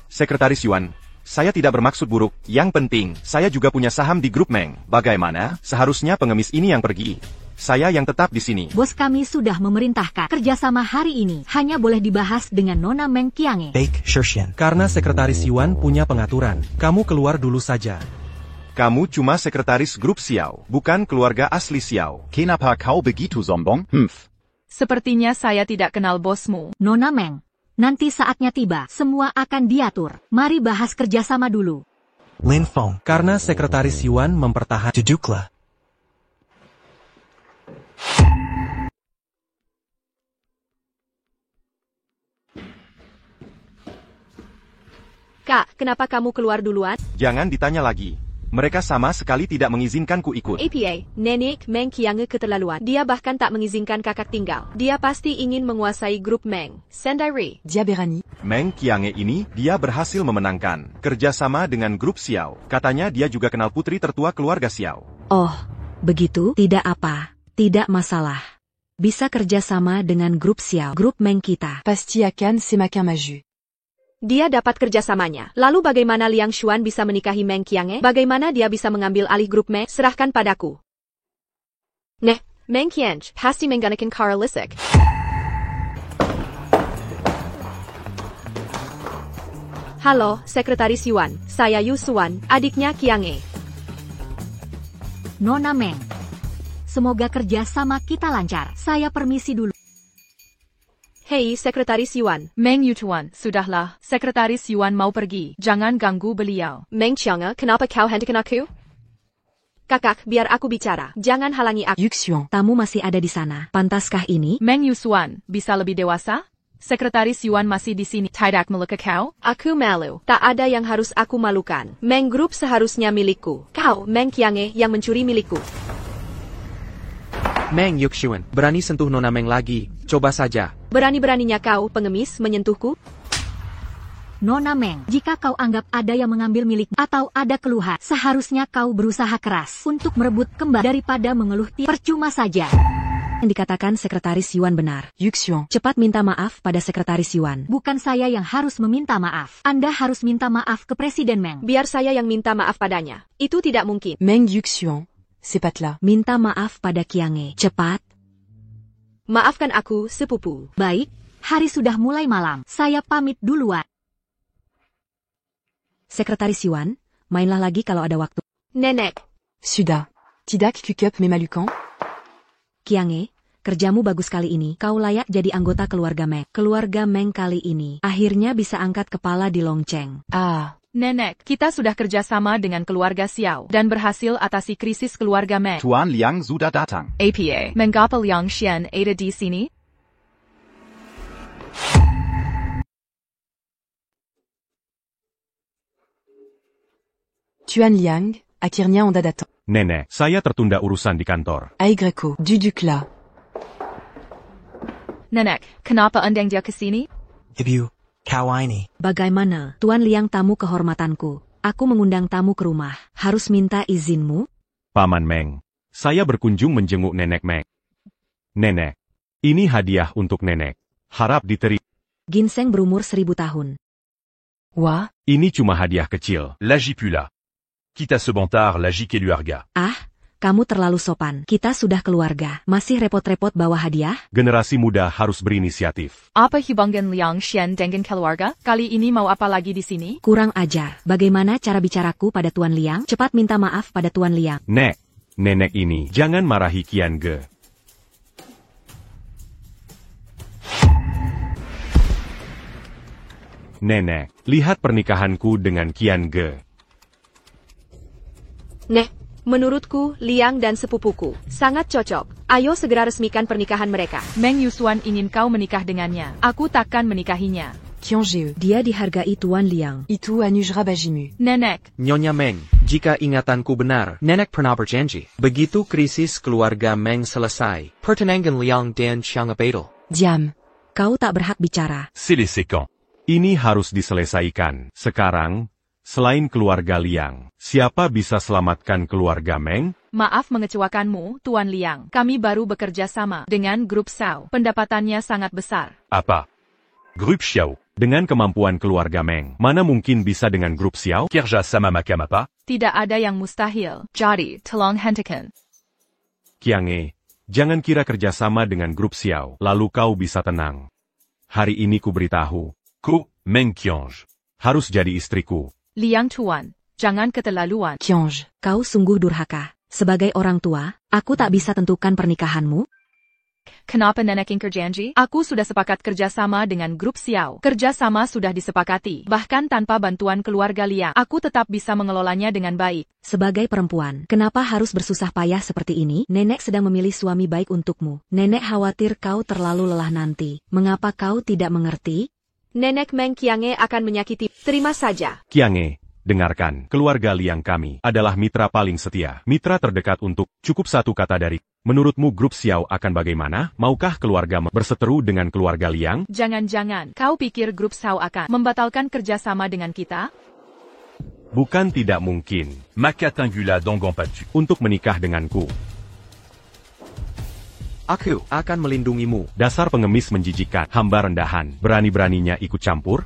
Sekretaris Yuan, saya tidak bermaksud buruk. Yang penting, saya juga punya saham di grup Meng. Bagaimana? Seharusnya pengemis ini yang pergi. Saya yang tetap di sini. Bos kami sudah memerintahkan kerjasama hari ini hanya boleh dibahas dengan Nona Meng Qiange. Baik, Shirshian. Karena sekretaris Yuan punya pengaturan, kamu keluar dulu saja. Kamu cuma sekretaris grup Xiao, bukan keluarga asli Xiao. Kenapa kau begitu sombong? Sepertinya saya tidak kenal bosmu. Nona Meng, nanti saatnya tiba, semua akan diatur. Mari bahas kerjasama dulu. Lin Feng. Karena sekretaris Yuan mempertahankan. Duduklah. Kak, kenapa kamu keluar duluan? Jangan ditanya lagi. Mereka sama sekali tidak mengizinkanku ikut. APA, Nenek Meng Qiange keterlaluan. Dia bahkan tak mengizinkan kakak tinggal. Dia pasti ingin menguasai grup Meng. Sendiri. Dia berani. Meng Qiange ini, dia berhasil memenangkan kerjasama dengan grup Xiao. Katanya dia juga kenal putri tertua keluarga Xiao. Oh, begitu? Tidak apa. Tidak masalah. Bisa kerjasama dengan grup Xiao. Grup Meng kita. Pasti akan semakin maju. Dia dapat kerjasamanya. Lalu bagaimana Liang Xuan bisa menikahi Meng Qiange? Bagaimana dia bisa mengambil alih grup Meng? Serahkan padaku. Meng Qiange pasti menggunakan cara licik. Halo, Sekretaris Yuan. Saya Yu Suan, adiknya Qiange. Nona Meng. Semoga kerja sama kita lancar. Saya permisi dulu. Hei, Sekretaris Yuan. Meng Yutuan, sudahlah. Sekretaris Yuan mau pergi. Jangan ganggu beliau. Meng Qiange, kenapa kau hentikan aku? Kakak, biar aku bicara. Jangan halangi aku. Yuxiong, tamu masih ada di sana. Pantaskah ini? Meng Yusuan, bisa lebih dewasa? Sekretaris Yuan masih di sini. Tidak meluka kau? Aku malu. Tak ada yang harus aku malukan. Meng Group seharusnya milikku. Kau, Meng Qiange, yang mencuri milikku. Meng Yuxian, berani sentuh Nona Meng lagi. Coba saja. Berani-beraninya kau, pengemis, menyentuhku? Nona Meng, jika kau anggap ada yang mengambil milikmu atau ada keluhan, seharusnya kau berusaha keras untuk merebut kembali daripada mengeluh. Percuma saja. Yang dikatakan Sekretaris Yuan benar. Yuxiong, cepat minta maaf pada Sekretaris Yuan. Bukan saya yang harus meminta maaf. Anda harus minta maaf ke Presiden Meng. Biar saya yang minta maaf padanya. Itu tidak mungkin. Meng Yuxiong, c'est pas là. Minta maaf pada Qiange. Cepat. Maafkan aku, sepupu. Baik, hari sudah mulai malam. Saya pamit duluan. Sekretaris Yuan, mainlah lagi kalau ada waktu. Nenek. Sudah. Tidak kukup memalukan? Qiange, kerjamu bagus kali ini. Kau layak jadi anggota keluarga Meng. Keluarga Meng kali ini akhirnya bisa angkat kepala di Longcheng. Ah. Nenek, kita sudah kerjasama dengan keluarga Xiao dan berhasil atasi krisis keluarga Meng. Tuan Liang sudah datang. APA, mengapa Liang Xian ada di sini? Tuan Liang, akhirnya Anda datang. Nenek, saya tertunda urusan di kantor. Aigreko, duduk là. Nenek, kenapa Anda dia ke sini? Ibu, kau ini. Bagaimana, Tuan Liang, tamu kehormatanku? Aku mengundang tamu ke rumah. Harus minta izinmu? Paman Meng, saya berkunjung menjenguk Nenek Meng. Nenek, ini hadiah untuk Nenek. Harap diterima. Ginseng berumur 1000 tahun. Wah. Ini cuma hadiah kecil. L'agipula. Quitte à ce bantard, l'agit et l'uarga. Ah, kamu terlalu sopan. Kita sudah keluarga. Masih repot-repot bawa hadiah? Generasi muda harus berinisiatif. Apa hubungan Liang Xian dengan keluarga? Kali ini mau apa lagi di sini? Kurang ajar. Bagaimana cara bicaraku pada Tuan Liang? Cepat minta maaf pada Tuan Liang. Nek, nenek ini, jangan marahi Qiange. Nenek, lihat pernikahanku dengan Qiange. Menurutku, Liang dan sepupuku sangat cocok. Ayo segera resmikan pernikahan mereka. Meng Yusuan ingin kau menikah dengannya. Aku takkan menikahinya. Qiange. Dia dihargai Tuan Liang. Itu anujra bajimu. Nenek. Nyonya Meng, jika ingatanku benar, Nenek pernah berjanji. Begitu krisis keluarga Meng selesai, pertunangan Liang dan Qiange batal. Diam. Kau tak berhak bicara. C'est les séquents. Ini harus diselesaikan. Sekarang, selain keluarga Liang, siapa bisa selamatkan keluarga Meng? Maaf mengecewakanmu, Tuan Liang. Kami baru bekerja sama dengan grup Xiao. Pendapatannya sangat besar. Apa? Grup Xiao. Dengan kemampuan keluarga Meng, mana mungkin bisa dengan grup Xiao? Kerja sama macam apa? Tidak ada yang mustahil. Jadi, tolong hentikan. Qiange, jangan kira kerjasama dengan grup Xiao, lalu kau bisa tenang. Hari ini ku beritahu. Ko, Meng Qiange. Harus jadi istriku. Liang Tuan, jangan keterlaluan. Qiange. Kau sungguh durhaka. Sebagai orang tua, aku tak bisa tentukan pernikahanmu. Kenapa Nenek ingkar janji? Aku sudah sepakat kerjasama dengan grup Xiao. Kerjasama sudah disepakati. Bahkan tanpa bantuan keluarga Liang, aku tetap bisa mengelolanya dengan baik. Sebagai perempuan, kenapa harus bersusah payah seperti ini? Nenek sedang memilih suami baik untukmu. Nenek khawatir kau terlalu lelah nanti. Mengapa kau tidak mengerti? Nenek Meng Qiange akan menyakiti. Terima saja. Qiange, dengarkan. Keluarga Liang kami adalah mitra paling setia. Mitra terdekat untuk cukup satu kata dari. Menurutmu grup Xiao akan bagaimana? Maukah keluarga berseteru dengan keluarga Liang? Jangan-jangan kau pikir grup Xiao akan membatalkan kerjasama dengan kita? Bukan tidak mungkin. Makatingula dongompatu. Untuk menikah denganku. Aku akan melindungimu. Dasar pengemis menjijikan, hamba rendahan, berani-beraninya ikut campur?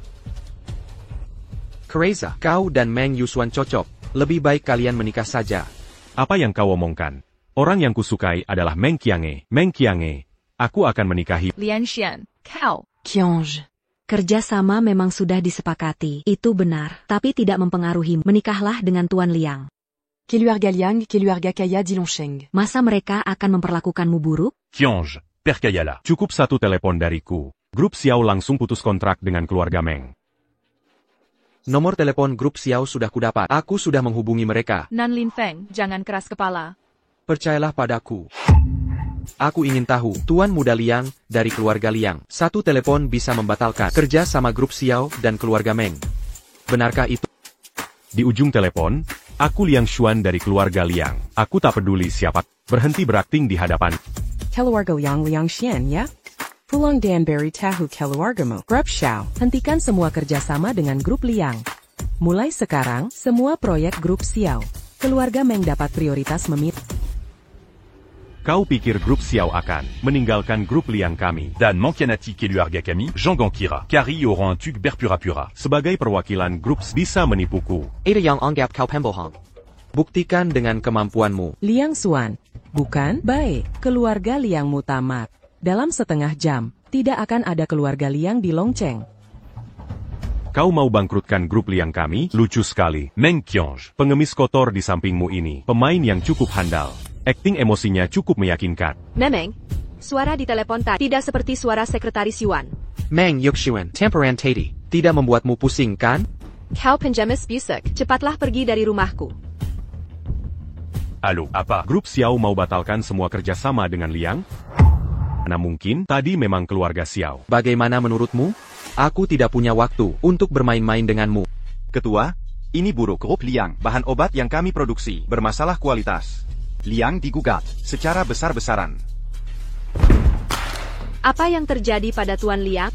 Kereza, kau dan Meng Yusuan cocok. Lebih baik kalian menikah saja. Apa yang kau omongkan? Orang yang kusukai adalah Meng Qiange. Meng Qiange, aku akan menikahi Lian Xian, kau. Qiange. Kerjasama memang sudah disepakati. Itu benar, tapi tidak mempengaruhi. Menikahlah dengan Tuan Liang. Keluarga Liang, Keluarga Kaya di Longsheng. Masa mereka akan memperlakukanmu buruk? Qiange, Père Kayala. Cukup satu telepon dariku. Grup Xiao langsung putus kontrak dengan keluarga Meng. Nomor telepon grup Xiao sudah kudapat. Aku sudah menghubungi mereka. Nan Lin Feng, jangan keras kepala. Percayalah padaku. Aku ingin tahu, Tuan Muda Liang, dari keluarga Liang, satu telepon bisa membatalkan kerja sama grup Xiao dan keluarga Meng. Benarkah itu? Di ujung telepon, aku Liang Xuan dari keluarga Liang. Aku tak peduli siapa. Berhenti berakting di hadapan. Keluarga Liang Xian ya? Pulang dan beritahu keluargamu. Grup Xiao, hentikan semua kerjasama dengan grup Liang. Mulai sekarang, semua proyek grup Xiao. Keluarga Meng dapat prioritas Kau pikir grup Xiao akan meninggalkan grup Liang kami? Dan Mankianati Keluarga Kami, Jean Gankira, Kari auront un tuk berpura-pura. Sebagai perwakilan grup bisa menipuku. Ada yang anggap kau pembohong. Buktikan dengan kemampuanmu. Liang Xuan, bukan? Baik, keluarga Liangmu tamat. Dalam setengah jam, tidak akan ada keluarga Liang di Longcheng. Kau mau bangkrutkan grup Liang kami? Lucu sekali. Meng Qiange. Pengemis kotor di sampingmu ini. Pemain yang cukup handal. Akting emosinya cukup meyakinkan. Memeng, suara di telepon tadi tidak seperti suara sekretaris Yuan. Meng Yuxuan, temperan Tati, tidak membuatmu pusing kan? Kau penjamis bisik, cepatlah pergi dari rumahku. Halo, apa? Grup Xiao mau batalkan semua kerjasama dengan Liang? Mana mungkin, tadi memang keluarga Xiao. Bagaimana menurutmu? Aku tidak punya waktu untuk bermain-main denganmu. Ketua, ini buruk. Grup Liang, bahan obat yang kami produksi, bermasalah kualitas. Liang digugat, secara besar-besaran. Apa yang terjadi pada Tuan Liang?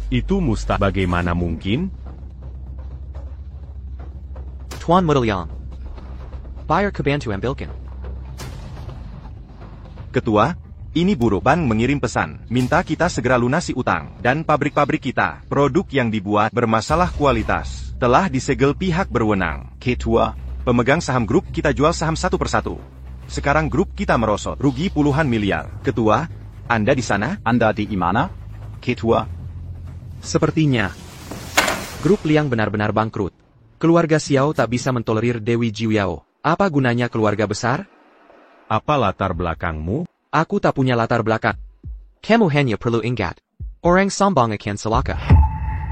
Itu mustahil. Bagaimana mungkin? Tuan Muda Liang. Bayar kebantu ambilkan. Ketua, ini buruk. Bank mengirim pesan, minta kita segera lunasi utang, dan pabrik-pabrik kita, produk yang dibuat bermasalah kualitas, telah disegel pihak berwenang. Ketua, pemegang saham grup kita jual saham satu persatu. Sekarang grup kita merosot, rugi puluhan miliar. Ketua, Anda di sana? Anda di mana? Ketua. Sepertinya, grup Liang benar-benar bangkrut. Keluarga Xiao tak bisa mentolerir Dewi Jiuyao. Apa gunanya keluarga besar? Apa latar belakangmu? Aku tak punya latar belakang. Kamu hanya perlu ingat. Orang sombong akan celaka.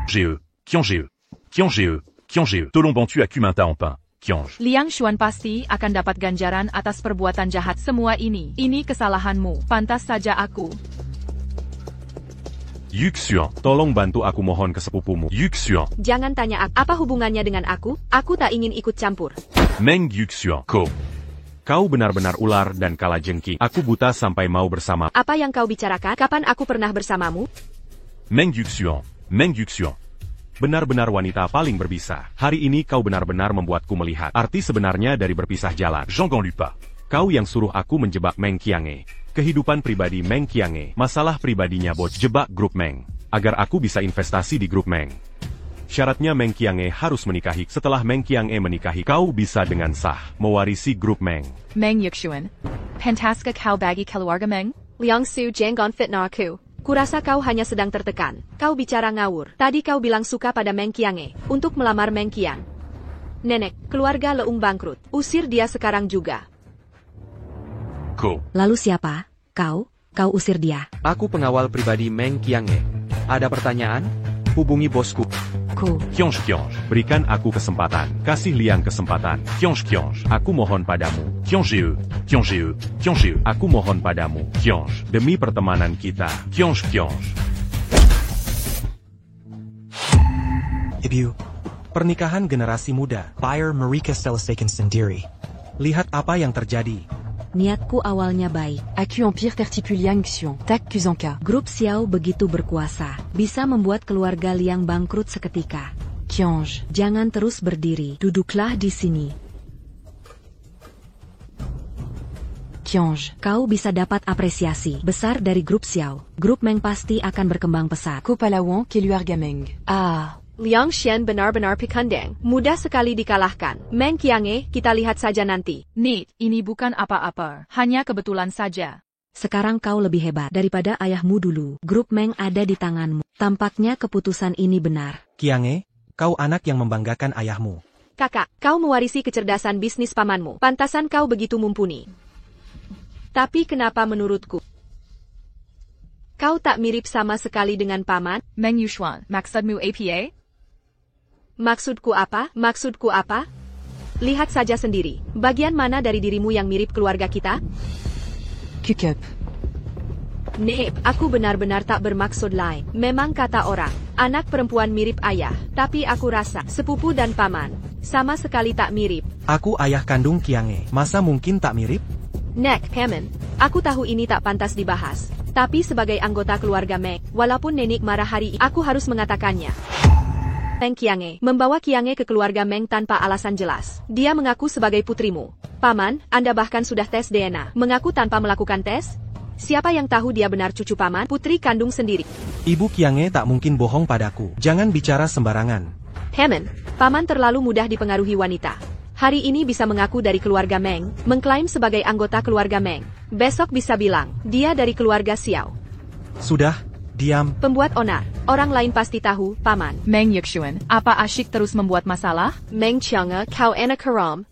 Qiange. Tolong bantu aku minta en pain. Qiange. Liang Xuan pasti akan dapat ganjaran atas perbuatan jahat semua ini. Ini kesalahanmu. Pantas saja aku. Yuxuan. Tolong bantu aku mohon ke sepupumu. Yuxuan. Jangan tanya aku. Apa hubungannya dengan aku? Aku tak ingin ikut campur. Meng Yuxuan. Kau benar-benar ular dan kala jengking. Aku buta sampai mau bersama. Apa yang kau bicarakan? Kapan aku pernah bersamamu? Meng Yuxuan. Benar-benar wanita paling berbisa. Hari ini kau benar-benar membuatku melihat arti sebenarnya dari berpisah jalan. Jean Ganlupa. Kau yang suruh aku menjebak Meng Qiange. Kehidupan pribadi Meng Qiange. Masalah pribadinya bot jebak grup Meng. Agar aku bisa investasi di grup Meng. Syaratnya Meng Qiange harus menikahi. Setelah Meng Qiange menikahi, kau bisa dengan sah mewarisi grup Meng. Meng Yuxuan. Pentaska kau bagi keluarga Meng? Liang Su jangan fitnah aku. Kurasa kau hanya sedang tertekan. Kau bicara ngawur. Tadi kau bilang suka pada Meng Qiange untuk melamar Meng Qiang. Nenek, keluarga Leung bangkrut. Usir dia sekarang juga. Lalu siapa? Kau usir dia. Aku pengawal pribadi Meng Qiange. Ada pertanyaan? Hubungi bosku. Qiange. Berikan aku kesempatan. Kasih Liang kesempatan. Qiange. Aku mohon padamu. Qiange. Aku mohon padamu. Qiange. Demi pertemanan kita. Qiange. Ibu, pernikahan generasi muda. Buyer Marika Stelastaken sendiri. Lihat apa yang terjadi. Niatku awalnya baik. Aku Empire Tertipu Liang Xiong. Tak Kuzonka. Grup Xiao begitu berkuasa. Bisa membuat keluarga Liang bangkrut seketika. Qiange. Jangan terus berdiri. Duduklah di sini. Qiange. Kau bisa dapat apresiasi besar dari grup Xiao. Grup Meng pasti akan berkembang pesat. Kopalawan Keluarga Meng. Liang Xian benar-benar pikandeng. Mudah sekali dikalahkan. Meng Qiange, kita lihat saja nanti. Nit, ini bukan apa-apa. Hanya kebetulan saja. Sekarang kau lebih hebat daripada ayahmu dulu. Grup Meng ada di tanganmu. Tampaknya keputusan ini benar. Qiange, kau anak yang membanggakan ayahmu. Kakak, kau mewarisi kecerdasan bisnis pamanmu. Pantasan kau begitu mumpuni. Tapi kenapa menurutku kau tak mirip sama sekali dengan paman? Meng Yushuan, maksudmu apa? Maksudku apa? Maksudku apa? Lihat saja sendiri. Bagian mana dari dirimu yang mirip keluarga kita? Cucup. Nep, aku benar-benar tak bermaksud lain. Memang kata orang, anak perempuan mirip ayah. Tapi aku rasa, sepupu dan paman, sama sekali tak mirip. Aku ayah kandung Kiange. Masa mungkin tak mirip? Nek, Hammond, aku tahu ini tak pantas dibahas. Tapi sebagai anggota keluarga Meng, walaupun nenek marah hari ini, aku harus mengatakannya. Meng Qiange membawa Qiange ke keluarga Meng tanpa alasan jelas. Dia mengaku sebagai putrimu. Paman, Anda bahkan sudah tes DNA. Mengaku tanpa melakukan tes? Siapa yang tahu dia benar cucu paman, putri kandung sendiri? Ibu Qiange tak mungkin bohong padaku. Jangan bicara sembarangan. Hammond, paman terlalu mudah dipengaruhi wanita. Hari ini bisa mengaku dari keluarga Meng, mengklaim sebagai anggota keluarga Meng. Besok bisa bilang, dia dari keluarga Xiao. Sudah, diam. Pembuat onar. Orang lain pasti tahu, paman. Meng Yuxuan, apa asyik terus membuat masalah? Meng Qiange, kau enak haram.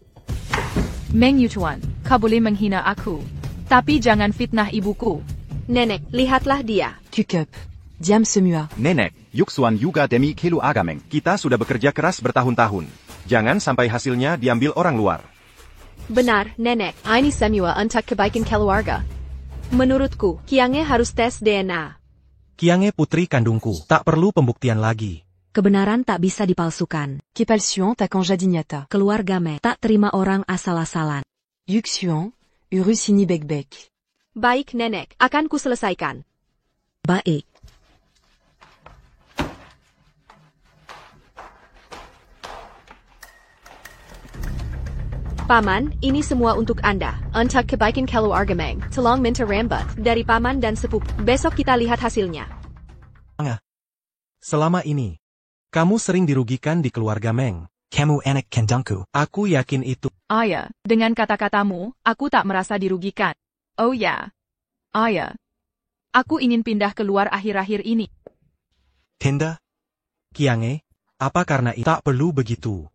Meng Yutuan, kau boleh menghina aku. Tapi jangan fitnah ibuku. Nenek, lihatlah dia. Cucup. Diam semua. Nenek, Yuxuan juga demi Kelu Agameng. Kita sudah bekerja keras bertahun-tahun. Jangan sampai hasilnya diambil orang luar. Benar, Nenek. Ini semua untuk kebaikan keluarga. Menurutku, Qiange harus tes DNA. Qiange putri kandungku. Tak perlu pembuktian lagi. Kebenaran tak bisa dipalsukan. Kepalsuan tak konjadinyata. Keluarga Meng tak terima orang asal-asalan. Yuxuan, urusini bek-bek. Baik, Nenek. Akan ku selesaikan. Baik. Paman, ini semua untuk Anda. Untuk kebaikan keluarga Meng. Tolong minta rambat dari paman dan sepupu. Besok kita lihat hasilnya. Selama ini, kamu sering dirugikan di keluarga Meng. Kamu anak kandungku. Aku yakin itu. Ayah, dengan kata-katamu, aku tak merasa dirugikan. Oh ya. Ayah. Aku ingin pindah keluar akhir-akhir ini. Pindah? Qiange, apa karena itu tak perlu begitu?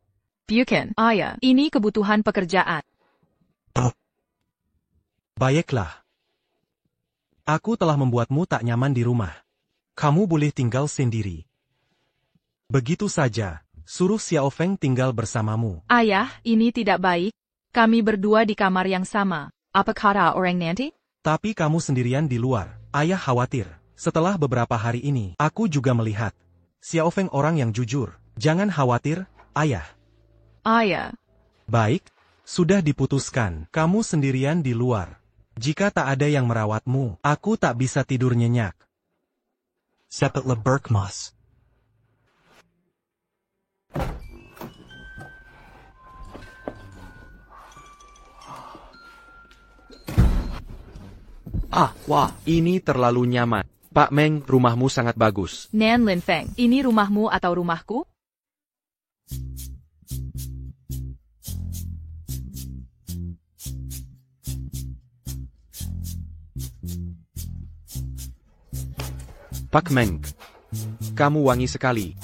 Bukan, ayah. Ini kebutuhan pekerjaan. Baiklah. Aku telah membuatmu tak nyaman di rumah. Kamu boleh tinggal sendiri. Begitu saja, suruh Xiao Feng tinggal bersamamu. Ayah, ini tidak baik. Kami berdua di kamar yang sama. Apa kata orang nanti? Tapi kamu sendirian di luar. Ayah khawatir. Setelah beberapa hari ini, aku juga melihat Xiao Feng orang yang jujur. Jangan khawatir, ayah. Ayah. Baik, sudah diputuskan. Kamu sendirian di luar. Jika tak ada yang merawatmu, aku tak bisa tidur nyenyak. Sepetlah Berkmas. Wah, ini terlalu nyaman. Pak Meng, rumahmu sangat bagus. Nan Lin Feng, ini rumahmu atau rumahku? Pak Meng, kamu wangi sekali.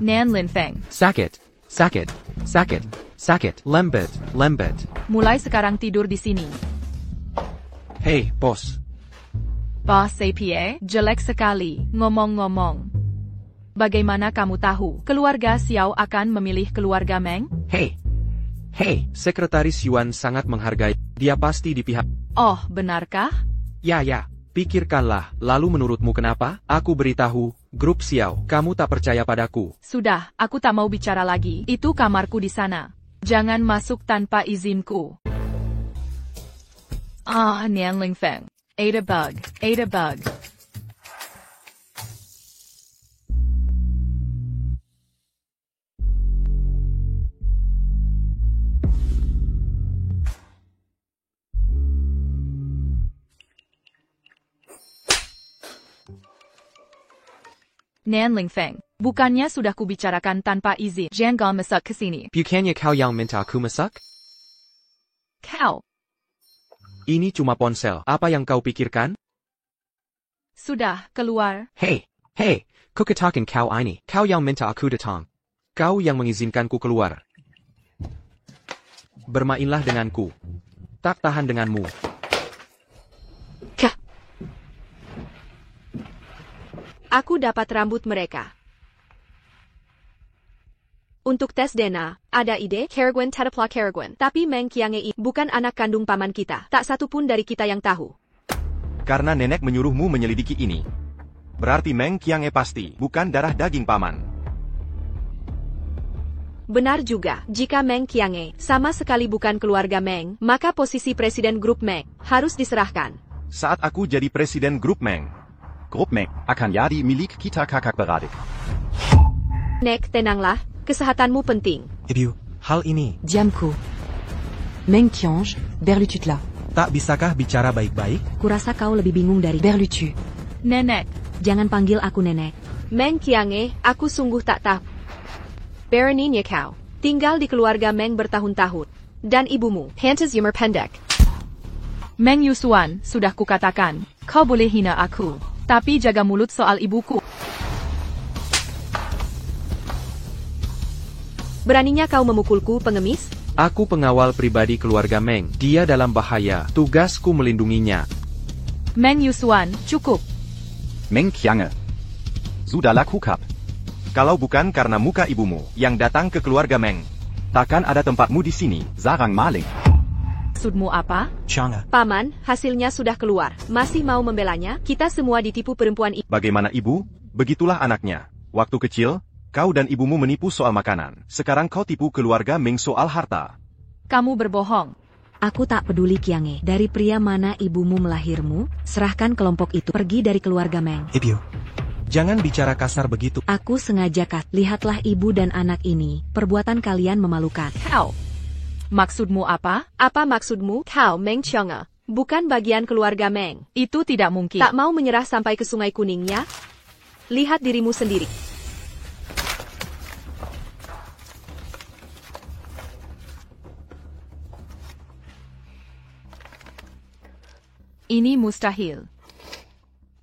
Nan Lin Feng. Sakit, sakit, sakit, sakit, lembut, lembut. Mulai sekarang tidur di sini. Hei, bos. Bos APA, jelek sekali, ngomong-ngomong. Bagaimana kamu tahu, keluarga Xiao akan memilih keluarga Meng? Hei, Sekretaris Yuan sangat menghargai. Dia pasti di pihak. Oh, benarkah? Ya. Pikirkanlah, lalu menurutmu kenapa? Aku beritahu, grup Xiao, kamu tak percaya padaku. Sudah, aku tak mau bicara lagi. Itu kamarku di sana. Jangan masuk tanpa izinku. Nan Ling Feng. Ada bug. Nan Ling Feng, bukannya sudah kubicarakan tanpa izin. Jangan masuk ke sini. Bukannya kau yang minta aku masuk? Kau. Ini cuma ponsel. Apa yang kau pikirkan? Sudah, keluar. Hei, ku katakan kau ini. Kau yang minta aku datang. Kau yang mengizinkanku keluar. Bermainlah denganku. Tak tahan denganmu. Aku dapat rambut mereka. Untuk tes DNA, ada ide? Karaguen Tetapla Karaguen. Tapi Meng Qiange bukan anak kandung paman kita. Tak satu pun dari kita yang tahu. Karena nenek menyuruhmu menyelidiki ini. Berarti Meng Qiange pasti bukan darah daging paman. Benar juga, jika Meng Qiange sama sekali bukan keluarga Meng, maka posisi presiden grup Meng harus diserahkan. Saat aku jadi presiden grup Meng, Grup Meng akan jadi milik kita kakak beradik. Nek, tenanglah, kesehatanmu penting. Ibu, hal ini. Diamku. Meng Qiange, Berlututla. Tak bisakah bicara baik-baik? Kurasa kau lebih bingung dari Berlutu. Nenek. Jangan panggil aku nenek. Meng Qiange, aku sungguh tak tahu. Beraninya kau tinggal di keluarga Meng bertahun-tahun. Dan ibumu, pantas Yumer pendek. Meng Yusuan, sudah kukatakan, kau boleh hina aku. Tapi jaga mulut soal ibuku. Beraninya kau memukulku, pengemis? Aku pengawal pribadi keluarga Meng. Dia dalam bahaya. Tugasku melindunginya. Meng Yusuan, cukup. Meng Qiange. Sudahlah kukap. Kalau bukan karena muka ibumu yang datang ke keluarga Meng, takkan ada tempatmu di sini, sarang maling. Maksudmu apa? Qiange. Paman, hasilnya sudah keluar. Masih mau membelanya? Kita semua ditipu perempuan itu. Bagaimana ibu? Begitulah anaknya. Waktu kecil, kau dan ibumu menipu soal makanan. Sekarang kau tipu keluarga Meng soal harta. Kamu berbohong. Aku tak peduli Qiange. Dari pria mana ibumu melahirmu, serahkan kelompok itu. Pergi dari keluarga Meng. Ibu, jangan bicara kasar begitu. Aku sengaja lihatlah ibu dan anak ini. Perbuatan kalian memalukan. Kau. Maksudmu apa? Apa maksudmu? Kau Meng Qiange bukan bagian keluarga Meng. Itu tidak mungkin. Tak mau menyerah sampai ke Sungai Kuningnya? Lihat dirimu sendiri. Ini mustahil.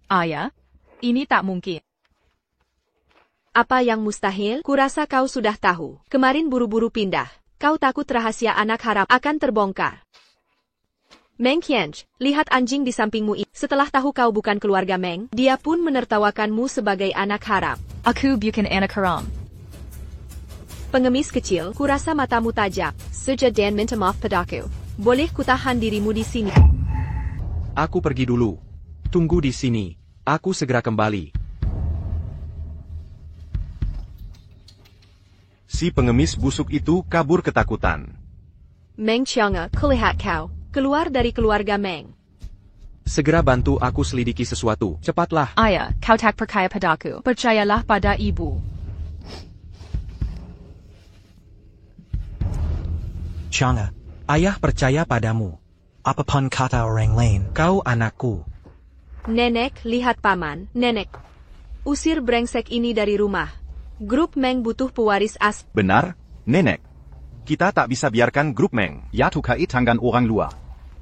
Ayah, ini tak mungkin. Apa yang mustahil? Kurasa kau sudah tahu. Kemarin buru-buru pindah. Kau takut rahasia anak haram akan terbongkar. Meng Qiange, lihat anjing di sampingmu ini. Setelah tahu kau bukan keluarga Meng, dia pun menertawakanmu sebagai anak haram. Aku bukan anak haram. Pengemis kecil, kurasa matamu tajam. Sejak dan minta maaf padaku. Boleh kutahan dirimu di sini? Aku pergi dulu. Tunggu di sini. Aku segera kembali. Si pengemis busuk itu kabur ketakutan. Meng Qiange, kulihat kau keluar dari keluarga Meng. Segera bantu aku selidiki sesuatu. Cepatlah. Ayah, kau tak percaya padaku. Percayalah pada ibu. Qiange, ayah percaya padamu. Apapun kata orang lain, kau anakku. Nenek, lihat paman. Nenek, usir brengsek ini dari rumah. Grup Meng butuh pewaris asli. Benar, nenek. Kita tak bisa biarkan grup Meng. Ya tukai tangan orang luar.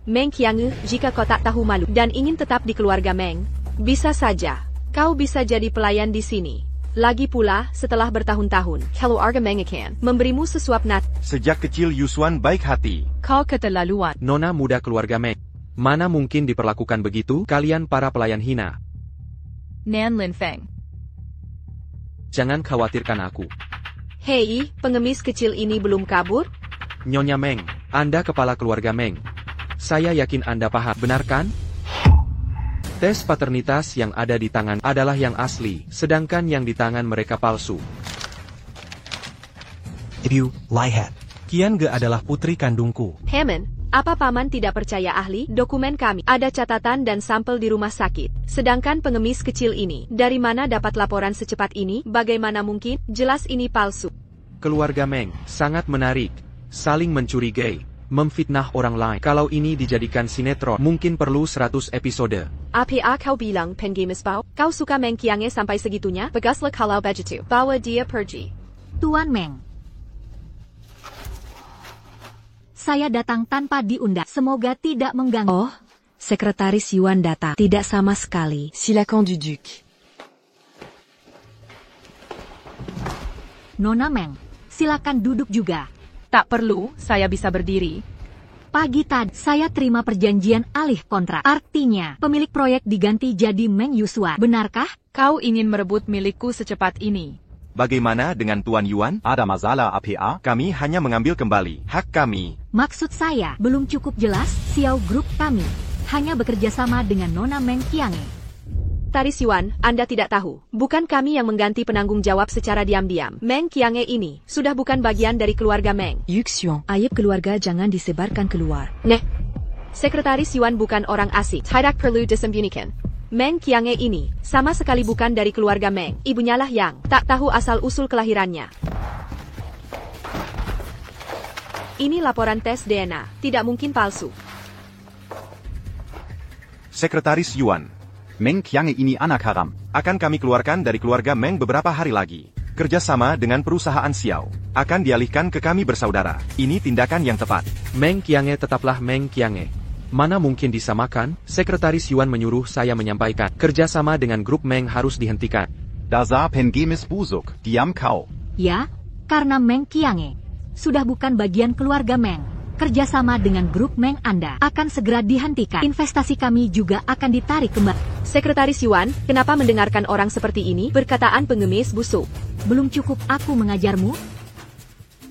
Meng Qiange, jika kau tak tahu malu dan ingin tetap di keluarga Meng, bisa saja. Kau bisa jadi pelayan di sini. Lagi pula, setelah bertahun-tahun, keluarga Meng akan memberimu sesuap nat. Sejak kecil Yusuan baik hati. Kau keterlaluan. Nona muda keluarga Meng. Mana mungkin diperlakukan begitu, kalian para pelayan hina. Nan Lin Feng. Jangan khawatirkan aku. Hei, pengemis kecil ini belum kabur? Nyonya Meng, Anda kepala keluarga Meng. Saya yakin Anda paham, benar kan? Tes paternitas yang ada di tangan adalah yang asli, sedangkan yang di tangan mereka palsu. Ibu, lihat. Qiange adalah putri kandungku. Hemen, apa paman tidak percaya ahli? Dokumen kami ada catatan dan sampel di rumah sakit. Sedangkan pengemis kecil ini, dari mana dapat laporan secepat ini? Bagaimana mungkin? Jelas ini palsu. Keluarga Meng, sangat menarik. Saling mencurigai, memfitnah orang lain. Kalau ini dijadikan sinetron, mungkin perlu 100 episode. Apa kau bilang, pengemis bau? Kau suka Meng Qiange sampai segitunya? Bagaslah kalau begitu. Bawa dia pergi. Tuan Meng. Saya datang tanpa diundang. Semoga tidak mengganggu. Oh, Sekretaris Yuan datang. Tidak sama sekali. Silakan du Duc. Nona Meng, silakan duduk juga. Tak perlu, saya bisa berdiri. Pagi tadi, saya terima perjanjian alih kontrak. Artinya, pemilik proyek diganti jadi Meng Yuswan. Benarkah? Kau ingin merebut milikku secepat ini. Bagaimana dengan Tuan Yuan? Ada masalah APA? Kami hanya mengambil kembali hak kami. Maksud saya, belum cukup jelas, Xiao Group kami hanya bekerja sama dengan Nona Meng Qiange. Sekretaris Yuan, Anda tidak tahu. Bukan kami yang mengganti penanggung jawab secara diam-diam. Meng Qiange ini sudah bukan bagian dari keluarga Meng. Yuxiong, aib keluarga jangan disebarkan keluar. Sekretaris Yuan bukan orang asing. Tidak perlu disembunyikan. Meng Qiange ini sama sekali bukan dari keluarga Meng. Ibunya lah yang tak tahu asal-usul kelahirannya. Ini laporan tes DNA. Tidak mungkin palsu. Sekretaris Yuan. Meng Qiange ini anak haram. Akan kami keluarkan dari keluarga Meng beberapa hari lagi. Kerjasama dengan perusahaan Xiao. Akan dialihkan ke kami bersaudara. Ini tindakan yang tepat. Meng Qiange tetaplah Meng Qiange. Mana mungkin disamakan? Sekretaris Yuan menyuruh saya menyampaikan. Kerjasama dengan grup Meng harus dihentikan. Dasar pengemis busuk. Diam kau. Ya, karena Meng Qiange sudah bukan bagian keluarga Meng. Kerjasama dengan grup Meng Anda akan segera dihentikan. Investasi kami juga akan ditarik kembali. Sekretaris Yuan, kenapa mendengarkan orang seperti ini? Perkataan pengemis busuk. Belum cukup aku mengajarmu?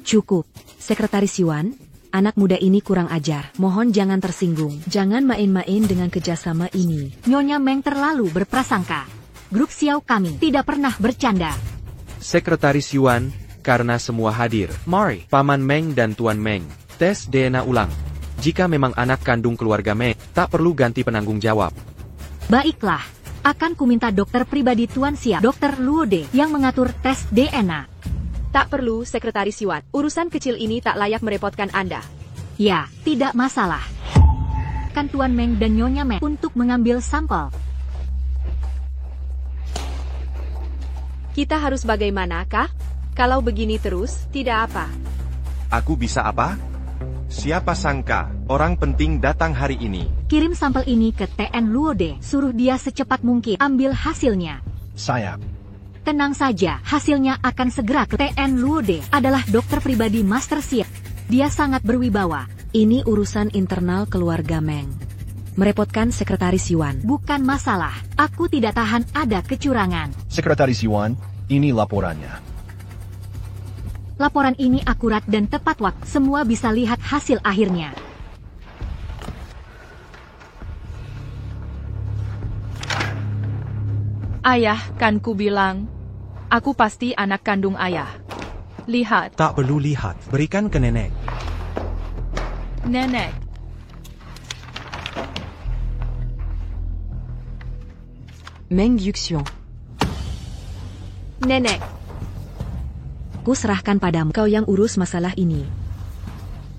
Cukup. Sekretaris Yuan, anak muda ini kurang ajar. Mohon jangan tersinggung. Jangan main-main dengan kerjasama ini. Nyonya Meng terlalu berprasangka. Grup Xiao kami tidak pernah bercanda. Sekretaris Yuan, karena semua hadir. Mari, Paman Meng dan Tuan Meng. Tes DNA ulang. Jika memang anak kandung keluarga Meng, tak perlu ganti penanggung jawab. Baiklah, akan kuminta dokter pribadi Tuan Xiao, Dr. Luode, yang mengatur tes DNA. Tak perlu, Sekretaris Yuan. Urusan kecil ini tak layak merepotkan Anda. Ya, tidak masalah. Kan Tuan Meng dan Nyonya Meng untuk mengambil sampel. Kita harus bagaimana, kah? Kalau begini terus, tidak apa. Aku bisa apa? Siapa sangka, orang penting datang hari ini. Kirim sampel ini ke TN Luode, suruh dia secepat mungkin ambil hasilnya. Saya. Tenang saja, hasilnya akan segera ke TN Luode. Adalah dokter pribadi Master Xiao. Dia sangat berwibawa. Ini urusan internal keluarga Meng. Merepotkan Sekretaris Yuan. Bukan masalah, aku tidak tahan ada kecurangan. Sekretaris Yuan, ini laporannya. Laporan ini akurat dan tepat waktu. Semua bisa lihat hasil akhirnya. Ayah, kan ku bilang. Aku pasti anak kandung ayah. Lihat. Tak perlu lihat, berikan ke nenek. Nenek. Meng Yuxiong. Nenek. Ku serahkan padamu. Kau yang urus masalah ini.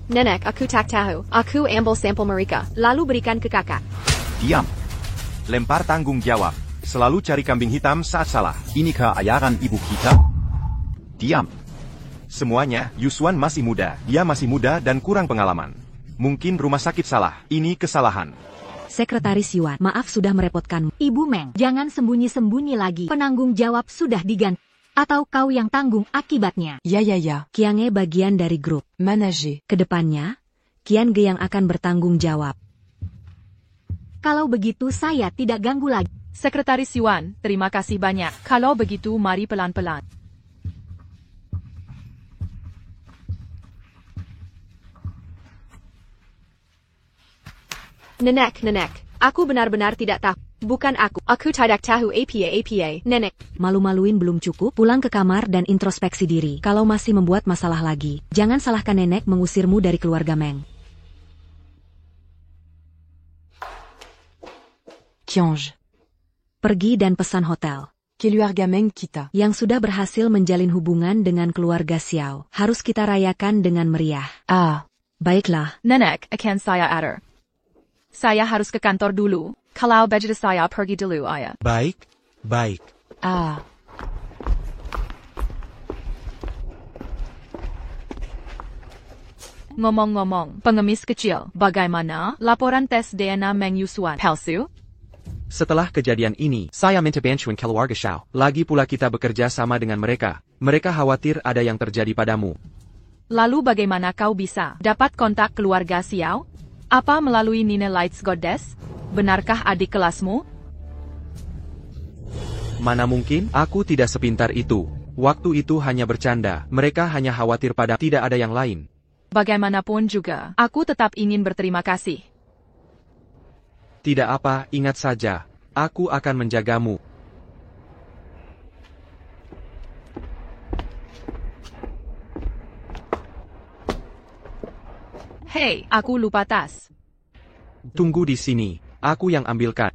Nenek, aku tak tahu. Aku ambil sampel mereka, lalu berikan ke kakak. Diam. Lempar tanggung jawab. Selalu cari kambing hitam saat salah. Inikah ayaran ibu kita? Diam. Semuanya, Yuswan masih muda. Dia masih muda dan kurang pengalaman. Mungkin rumah sakit salah. Ini kesalahan. Sekretaris Yuan, maaf sudah merepotkanmu. Ibu Meng, jangan sembunyi-sembunyi lagi. Penanggung jawab sudah diganti. Atau kau yang tanggung akibatnya? Ya. Qiange bagian dari grup manajer. Kedepannya, Qiange yang akan bertanggung jawab. Kalau begitu saya tidak ganggu lagi. Sekretaris Yuan, terima kasih banyak. Kalau begitu mari pelan-pelan. Nenek, aku benar-benar tidak tahu. Bukan aku tidak tahu apa. Nenek. Malu-maluin belum cukup, pulang ke kamar dan introspeksi diri. Kalau masih membuat masalah lagi, jangan salahkan nenek mengusirmu dari keluarga Meng. Qiange. Pergi dan pesan hotel. Keluarga Meng kita. Yang sudah berhasil menjalin hubungan dengan keluarga Xiao. Harus kita rayakan dengan meriah. Baiklah. Nenek, akan saya atur. Saya harus ke kantor dulu. Kalau begitu saya pergi dulu, ayah. Baik. Ngomong-ngomong, pengemis kecil, bagaimana laporan tes DNA Meng Yuswan palsu? Setelah kejadian ini, saya minta bantuan keluarga Xiao. Lagi pula kita bekerja sama dengan mereka. Mereka khawatir ada yang terjadi padamu. Lalu bagaimana kau bisa dapat kontak keluarga Xiao? Apa melalui Nina Lights Goddess? Benarkah adik kelasmu? Mana mungkin, aku tidak sepintar itu. Waktu itu hanya bercanda, mereka hanya khawatir pada tidak ada yang lain. Bagaimanapun juga, aku tetap ingin berterima kasih. Tidak apa, ingat saja, aku akan menjagamu. Hei, aku lupa tas. Tunggu di sini, aku yang ambilkan.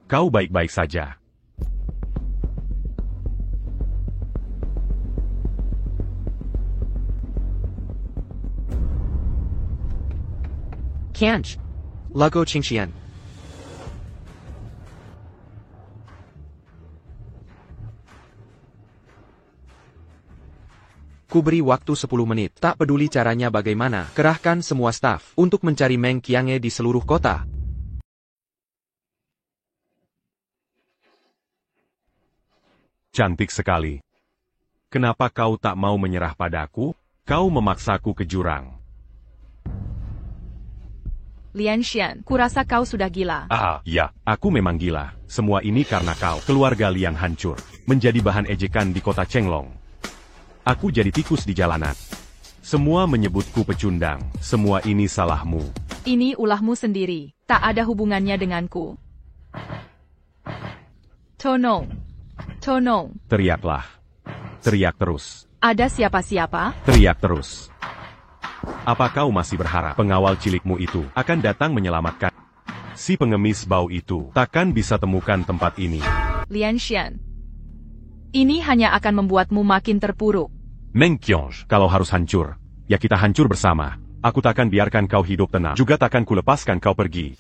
Kau baik-baik saja. Kanch. Lago Qingxian. Kuberi waktu 10 menit, tak peduli caranya bagaimana, kerahkan semua staf untuk mencari Meng Qiange di seluruh kota. Cantik sekali. Kenapa kau tak mau menyerah padaku? Kau memaksaku ke jurang. Lian Xian, kurasa kau sudah gila. Ya, aku memang gila. Semua ini karena kau. Keluarga Liang hancur, menjadi bahan ejekan di kota Chenglong. Aku jadi tikus di jalanan. Semua menyebutku pecundang. Semua ini salahmu. Ini ulahmu sendiri, tak ada hubungannya denganku. Tonong. Tonong. Teriaklah. Teriak terus. Ada siapa-siapa? Teriak terus. Apa kau masih berharap pengawal cilikmu itu akan datang menyelamatkan? Si pengemis bau itu takkan bisa temukan tempat ini. Lian Xian. Ini hanya akan membuatmu makin terpuruk. Meng Qiange, kalau harus hancur, ya kita hancur bersama. Aku takkan biarkan kau hidup tenang, juga takkan kulepaskan kau pergi.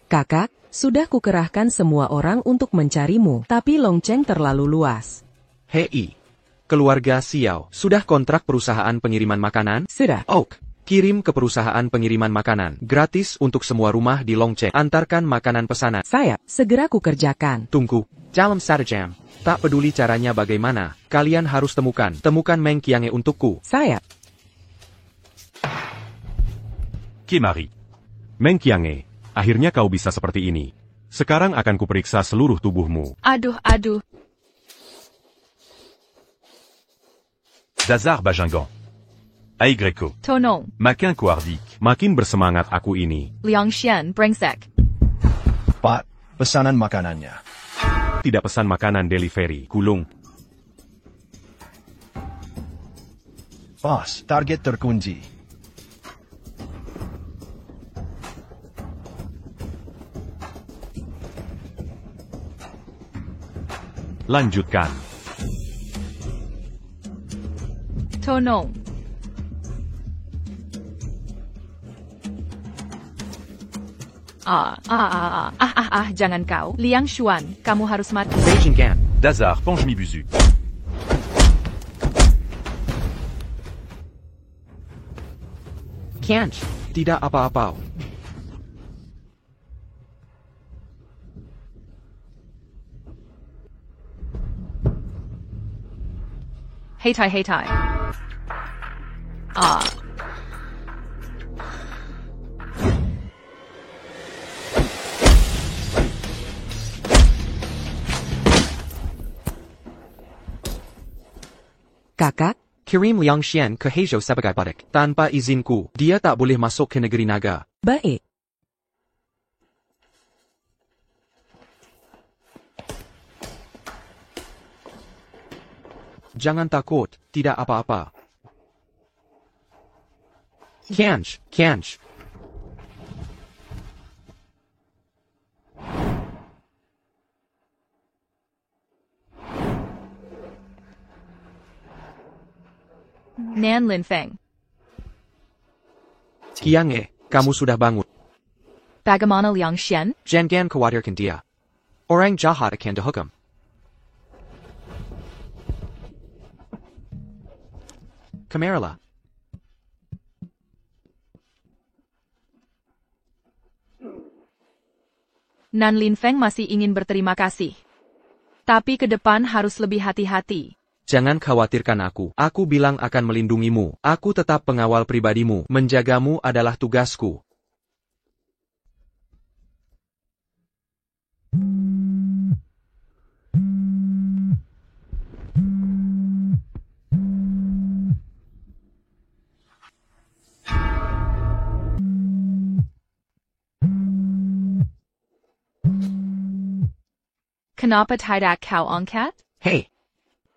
Kakak, sudah kukerahkan semua orang untuk mencarimu, tapi Longcheng terlalu luas. Hei, keluarga Xiao, sudah kontrak perusahaan pengiriman makanan? Sudah. Oak, kirim ke perusahaan pengiriman makanan, gratis untuk semua rumah di Longcheng. Antarkan makanan pesanan. Saya, segera kukerjakan. Tunggu, dalam 1 jam. Tak peduli caranya bagaimana, kalian harus temukan Meng Qiange untukku. Saya. Kimari. Meng Qiange, akhirnya kau bisa seperti ini. Sekarang akan kuperiksa seluruh tubuhmu. Aduh. Dazar Bajingan. Aigreco. Tonong. Makin Kuardik. Makin bersemangat aku ini. Liang Xian, brengsek. Pak, pesanan makanannya. Tidak pesan makanan delivery, kulung. Bos, target terkunci. Lanjutkan. Tonong. Jangan kau. Liang Xuan, kamu harus mati. Beijing Gan. Dazar Panjmi Buzu. Kanch, tidak apa-apa. Heitai. Kakak, Kirim Liang Xian ke Hezhou sebagai budak. Tanpa izinku, dia tak boleh masuk ke negeri naga. baik. Jangan takut, tidak apa-apa. Kanch. Nan Linfeng. Qiange, kamu sudah bangun. Bagaimana Liang Xian? Jangan khawatirkan dia. Orang jahat akan dihukum. Kameralah. Nan Lin Feng masih ingin berterima kasih. Tapi ke depan harus lebih hati-hati. Jangan khawatirkan aku. Aku bilang akan melindungimu. Aku tetap pengawal pribadimu. Menjagamu adalah tugasku. Kenapa tidak kau angkat? Hei!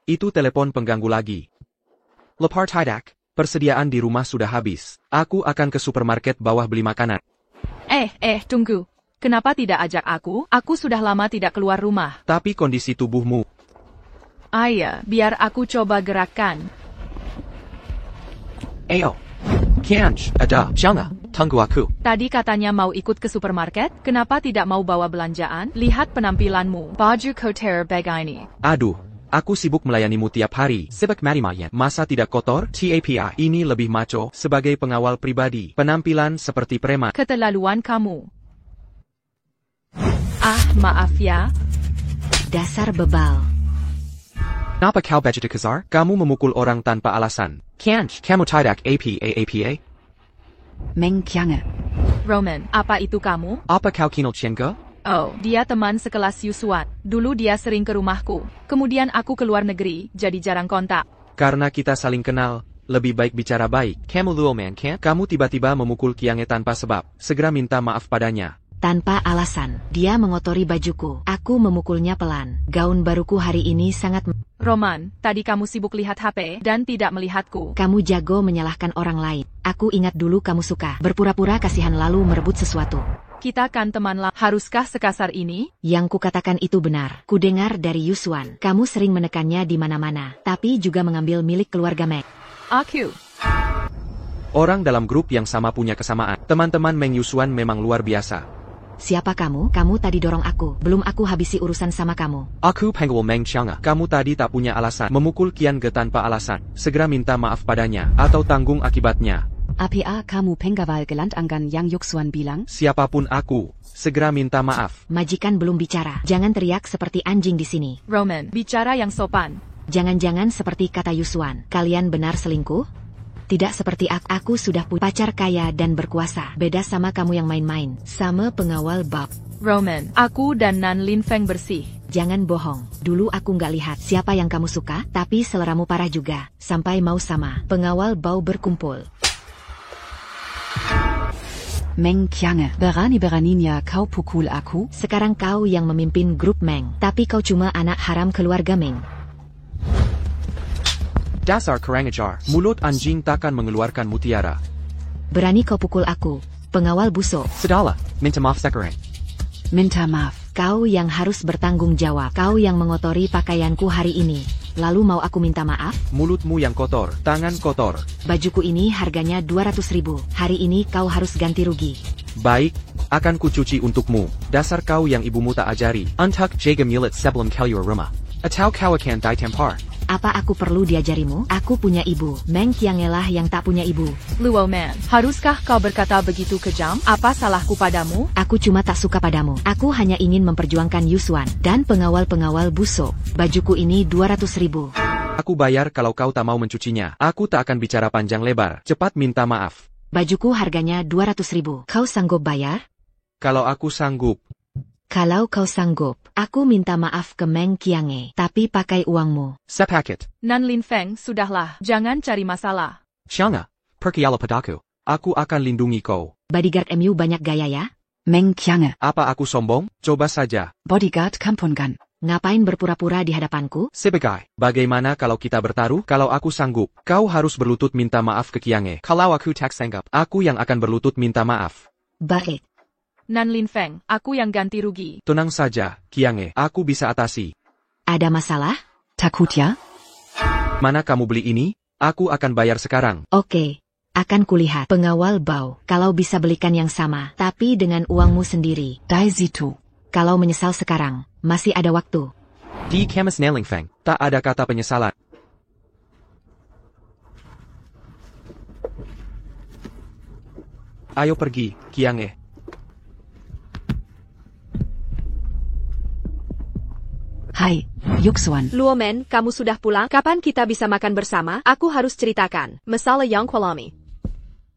Itu telepon pengganggu lagi. Lepar tidak, persediaan di rumah sudah habis. Aku akan ke supermarket bawah beli makanan. Tunggu. Kenapa tidak ajak aku? Aku sudah lama tidak keluar rumah. Tapi kondisi tubuhmu. Ayah, biar aku coba gerakan. Ayo. Kianj, ada, jangan, tunggu aku. Tadi katanya mau ikut ke supermarket, kenapa tidak mau bawa belanjaan? Lihat penampilanmu, baju kotor begini. Aduh, aku sibuk melayanimu tiap hari. Sibuk mati-matian. Masa tidak kotor? TAPI, ini lebih maco. Sebagai pengawal pribadi, penampilan seperti preman. Keterlaluan kamu. Maaf ya. Dasar bebal. Kenapa kau begitu kasar? Kamu memukul orang tanpa alasan. Kianj, kamu tidak apa? Meng Qiange. Roman, apa itu kamu? Apa kau kenal Qiange? Oh, dia teman sekelas Yusuan. Dulu dia sering ke rumahku. Kemudian aku ke luar negeri, jadi jarang kontak. Karena kita saling kenal, lebih baik bicara baik. Kamu luoman kan? Kamu tiba-tiba memukul Qiange tanpa sebab. Segera minta maaf padanya. Tanpa alasan, dia mengotori bajuku. Aku memukulnya pelan. Gaun baruku hari ini sangat... Roman, tadi kamu sibuk lihat HP dan tidak melihatku. Kamu jago menyalahkan orang lain. Aku ingat dulu kamu suka berpura-pura kasihan lalu merebut sesuatu. Kita kan teman lah. Haruskah sekasar ini? Yang kukatakan itu benar. Kudengar dari Yusuan. Kamu sering menekannya di mana-mana, tapi juga mengambil milik keluarga Meng. Aku. Orang dalam grup yang sama punya kesamaan. Teman-teman Meng Yusuan memang luar biasa. Siapa kamu? Kamu tadi dorong aku. Belum aku habisi urusan sama kamu. Aku penggul Meng Qiange. Kamu tadi tak punya alasan memukul Qiange tanpa alasan. Segera minta maaf padanya, atau tanggung akibatnya. APA kamu penggawal gelandangkan yang Yusuan bilang? Siapapun aku, segera minta maaf. Majikan belum bicara. Jangan teriak seperti anjing di sini. Roman, bicara yang sopan. Jangan-jangan seperti kata Yusuan. Kalian benar selingkuh? Tidak seperti aku sudah punya pacar kaya dan berkuasa. Beda sama kamu yang main-main. Sama pengawal Bob. Roman, aku dan Nan Lin Feng bersih. Jangan bohong. Dulu aku nggak lihat siapa yang kamu suka, tapi seleramu parah juga. Sampai mau sama pengawal Bau berkumpul. Meng Qiange, berani-beraninya kau pukul aku? Sekarang kau yang memimpin grup Meng, tapi kau cuma anak haram keluarga Meng. Dasar kurang ajar, mulut anjing takkan mengeluarkan mutiara. Berani kau pukul aku, pengawal busuk. Sudahlah, minta maaf sekarang. Minta maaf. Kau yang harus bertanggung jawab. Kau yang mengotori pakaianku hari ini. Lalu mau aku minta maaf? Mulutmu yang kotor, tangan kotor. Bajuku ini harganya 200.000. Hari ini kau harus ganti rugi. Baik, akan kucuci untukmu. Dasar kau yang ibumu tak ajari. Untuk jaga milik sebelum keluar rumah. Atau kau akan ditampar. Apa aku perlu diajarimu? Aku punya ibu. Meng Qiange lah yang tak punya ibu. Luoman, haruskah kau berkata begitu kejam? Apa salahku padamu? Aku cuma tak suka padamu. Aku hanya ingin memperjuangkan Yusuan dan pengawal-pengawal busuk. Bajuku ini 200.000. Aku bayar kalau kau tak mau mencucinya. Aku tak akan bicara panjang lebar. Cepat minta maaf. Bajuku harganya 200.000. Kau sanggup bayar? Kalau aku sanggup. Kalau kau sanggup, aku minta maaf ke Meng Qiange, tapi pakai uangmu. Sepaket. Nan Lin Feng, sudahlah, jangan cari masalah. Qiange, percayalah padaku. Aku akan lindungi kau. Bodyguard MU banyak gaya ya? Meng Qiange. Apa aku sombong? Coba saja. Bodyguard kampungan. Ngapain berpura-pura di hadapanku? Sebagai, bagaimana kalau kita bertaruh? Kalau aku sanggup, kau harus berlutut minta maaf ke Qiange. Kalau aku tak sanggup, aku yang akan berlutut minta maaf. Baik. Nan Lin Feng, aku yang ganti rugi. Tenang saja, Qiange, aku bisa atasi. Ada masalah? Takut ya? Mana kamu beli ini? Aku akan bayar sekarang. Oke, akan kulihat. Pengawal Bau, kalau bisa belikan yang sama, tapi dengan uangmu sendiri. Dai situ. Kalau menyesal sekarang, masih ada waktu. Di Kemas Nan Lin Feng, tak ada kata penyesalan. Ayo pergi, Qiange. Hai, Yuxuan. Luomen, kamu sudah pulang? Kapan kita bisa makan bersama? Aku harus ceritakan. Masalah yang kualami.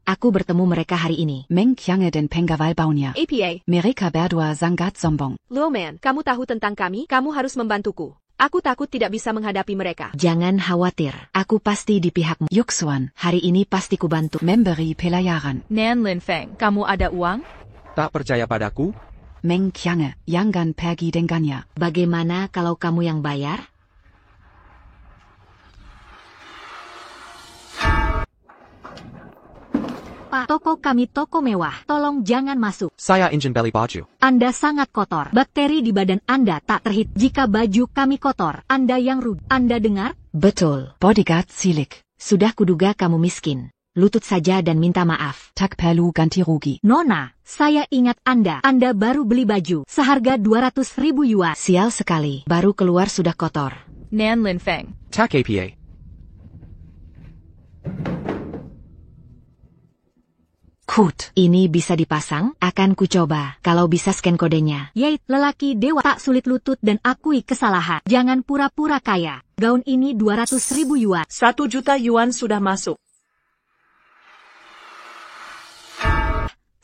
Aku bertemu mereka hari ini. Meng Qiange dan Pengawal Baunya. APA. Mereka berdua sangat sombong. Luomen, kamu tahu tentang kami? Kamu harus membantuku. Aku takut tidak bisa menghadapi mereka. Jangan khawatir, aku pasti di pihakmu. Yuxuan, hari ini pasti ku bantu memberi pelajaran. Nan Linfeng, kamu ada uang? Tak percaya padaku? Meng Qiange, jangan pergi dengannya. Bagaimana kalau kamu yang bayar? Pak, toko kami toko mewah. Tolong jangan masuk. Saya ingin beli baju. Anda sangat kotor. Bakteri di badan Anda tak terhitung. Jika baju kami kotor, Anda yang rugi. Anda dengar? Betul, bodyguard cilik. Sudah kuduga kamu miskin. Lutut saja dan minta maaf. Tak perlu ganti rugi. Nona, saya ingat Anda. Anda baru beli baju seharga 200.000 yuan. Sial sekali, baru keluar sudah kotor. Nan Linfeng. Tak APA. Kut, ini bisa dipasang? Akan ku coba. Kalau bisa scan kodenya. Yait, lelaki dewa tak sulit lutut dan akui kesalahan. Jangan pura-pura kaya. Gaun ini 200.000 yuan. 1 juta yuan sudah masuk.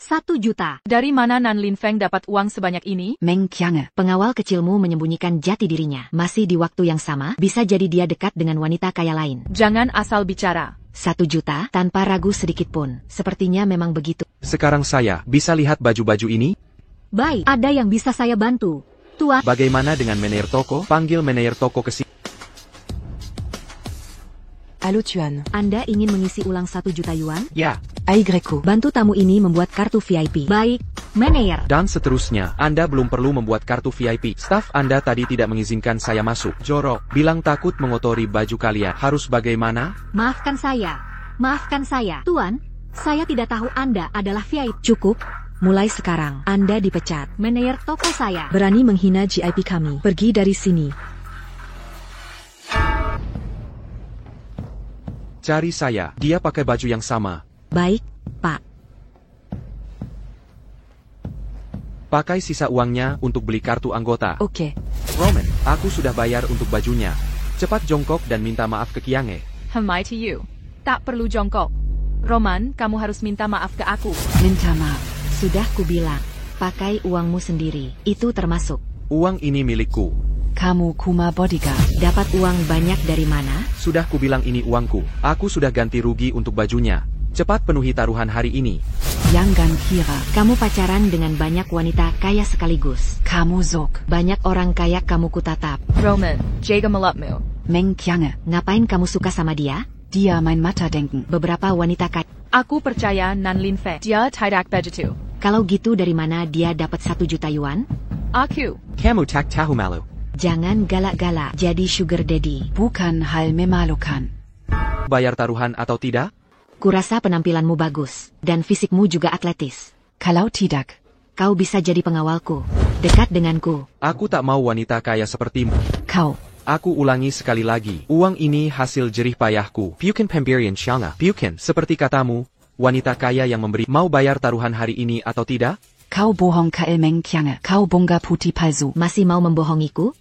1 juta. Dari mana Nan Linfeng dapat uang sebanyak ini? Meng Qiange, pengawal kecilmu menyembunyikan jati dirinya. Masih di waktu yang sama, bisa jadi dia dekat dengan wanita kaya lain. Jangan asal bicara. 1 juta, tanpa ragu sedikit pun. Sepertinya memang begitu. Sekarang saya bisa lihat baju-baju ini? Baik, ada yang bisa saya bantu. Tuan. Bagaimana dengan manajer toko? Panggil manajer toko ke sini. Halo Tuan. Anda ingin mengisi ulang 1 juta yuan? Ya. Aigreku, bantu tamu ini membuat kartu VIP. Baik, manajer. Dan seterusnya, Anda belum perlu membuat kartu VIP. Staf Anda tadi tidak mengizinkan saya masuk. Jorok, bilang takut mengotori baju kalian. Harus bagaimana? Maafkan saya. Maafkan saya. Tuan, saya tidak tahu Anda adalah VIP. Cukup. Mulai sekarang, Anda dipecat. Manajer toko saya. Berani menghina VIP kami. Pergi dari sini. Cari saya, dia pakai baju yang sama. Baik, Pak. Pakai sisa uangnya untuk beli kartu anggota. Oke. Roman, aku sudah bayar untuk bajunya. Cepat jongkok dan minta maaf ke Qiange. Hamai to you. Tak perlu jongkok. Roman, kamu harus minta maaf ke aku. Minta maaf. Sudah kubilang. Pakai uangmu sendiri. Itu termasuk. Uang ini milikku. Kamu kuma bodyguard. Dapat uang banyak dari mana? Sudah kubilang ini uangku. Aku sudah ganti rugi untuk bajunya. Cepat penuhi taruhan hari ini. Jangan kira kamu pacaran dengan banyak wanita kaya sekaligus. Kamu zok. Banyak orang kaya kamu kutatap. Roman, jaga mulutmu. Meng Qiange, ngapain kamu suka sama dia? Dia main mata denken. Beberapa wanita kaya. Aku percaya Nan Linfeng. Dia tidak begitu. Kalau gitu dari mana dia dapat 1 juta yuan? Aku. Kamu tak tahu malu. Jangan galak-galak jadi sugar daddy. Bukan hal memalukan. Bayar taruhan atau tidak? Kurasa penampilanmu bagus, dan fisikmu juga atletis. Kalau tidak, kau bisa jadi pengawalku. Dekat denganku. Aku tak mau wanita kaya sepertimu. Kau. Aku ulangi sekali lagi. Uang ini hasil jerih payahku. Bukan pemberian Shanga. Bukan. Seperti katamu, wanita kaya yang memberi. Mau bayar taruhan hari ini atau tidak? Kau bohong KL Meng Qiange. Kau bongga putih palsu. Masih mau membohongiku?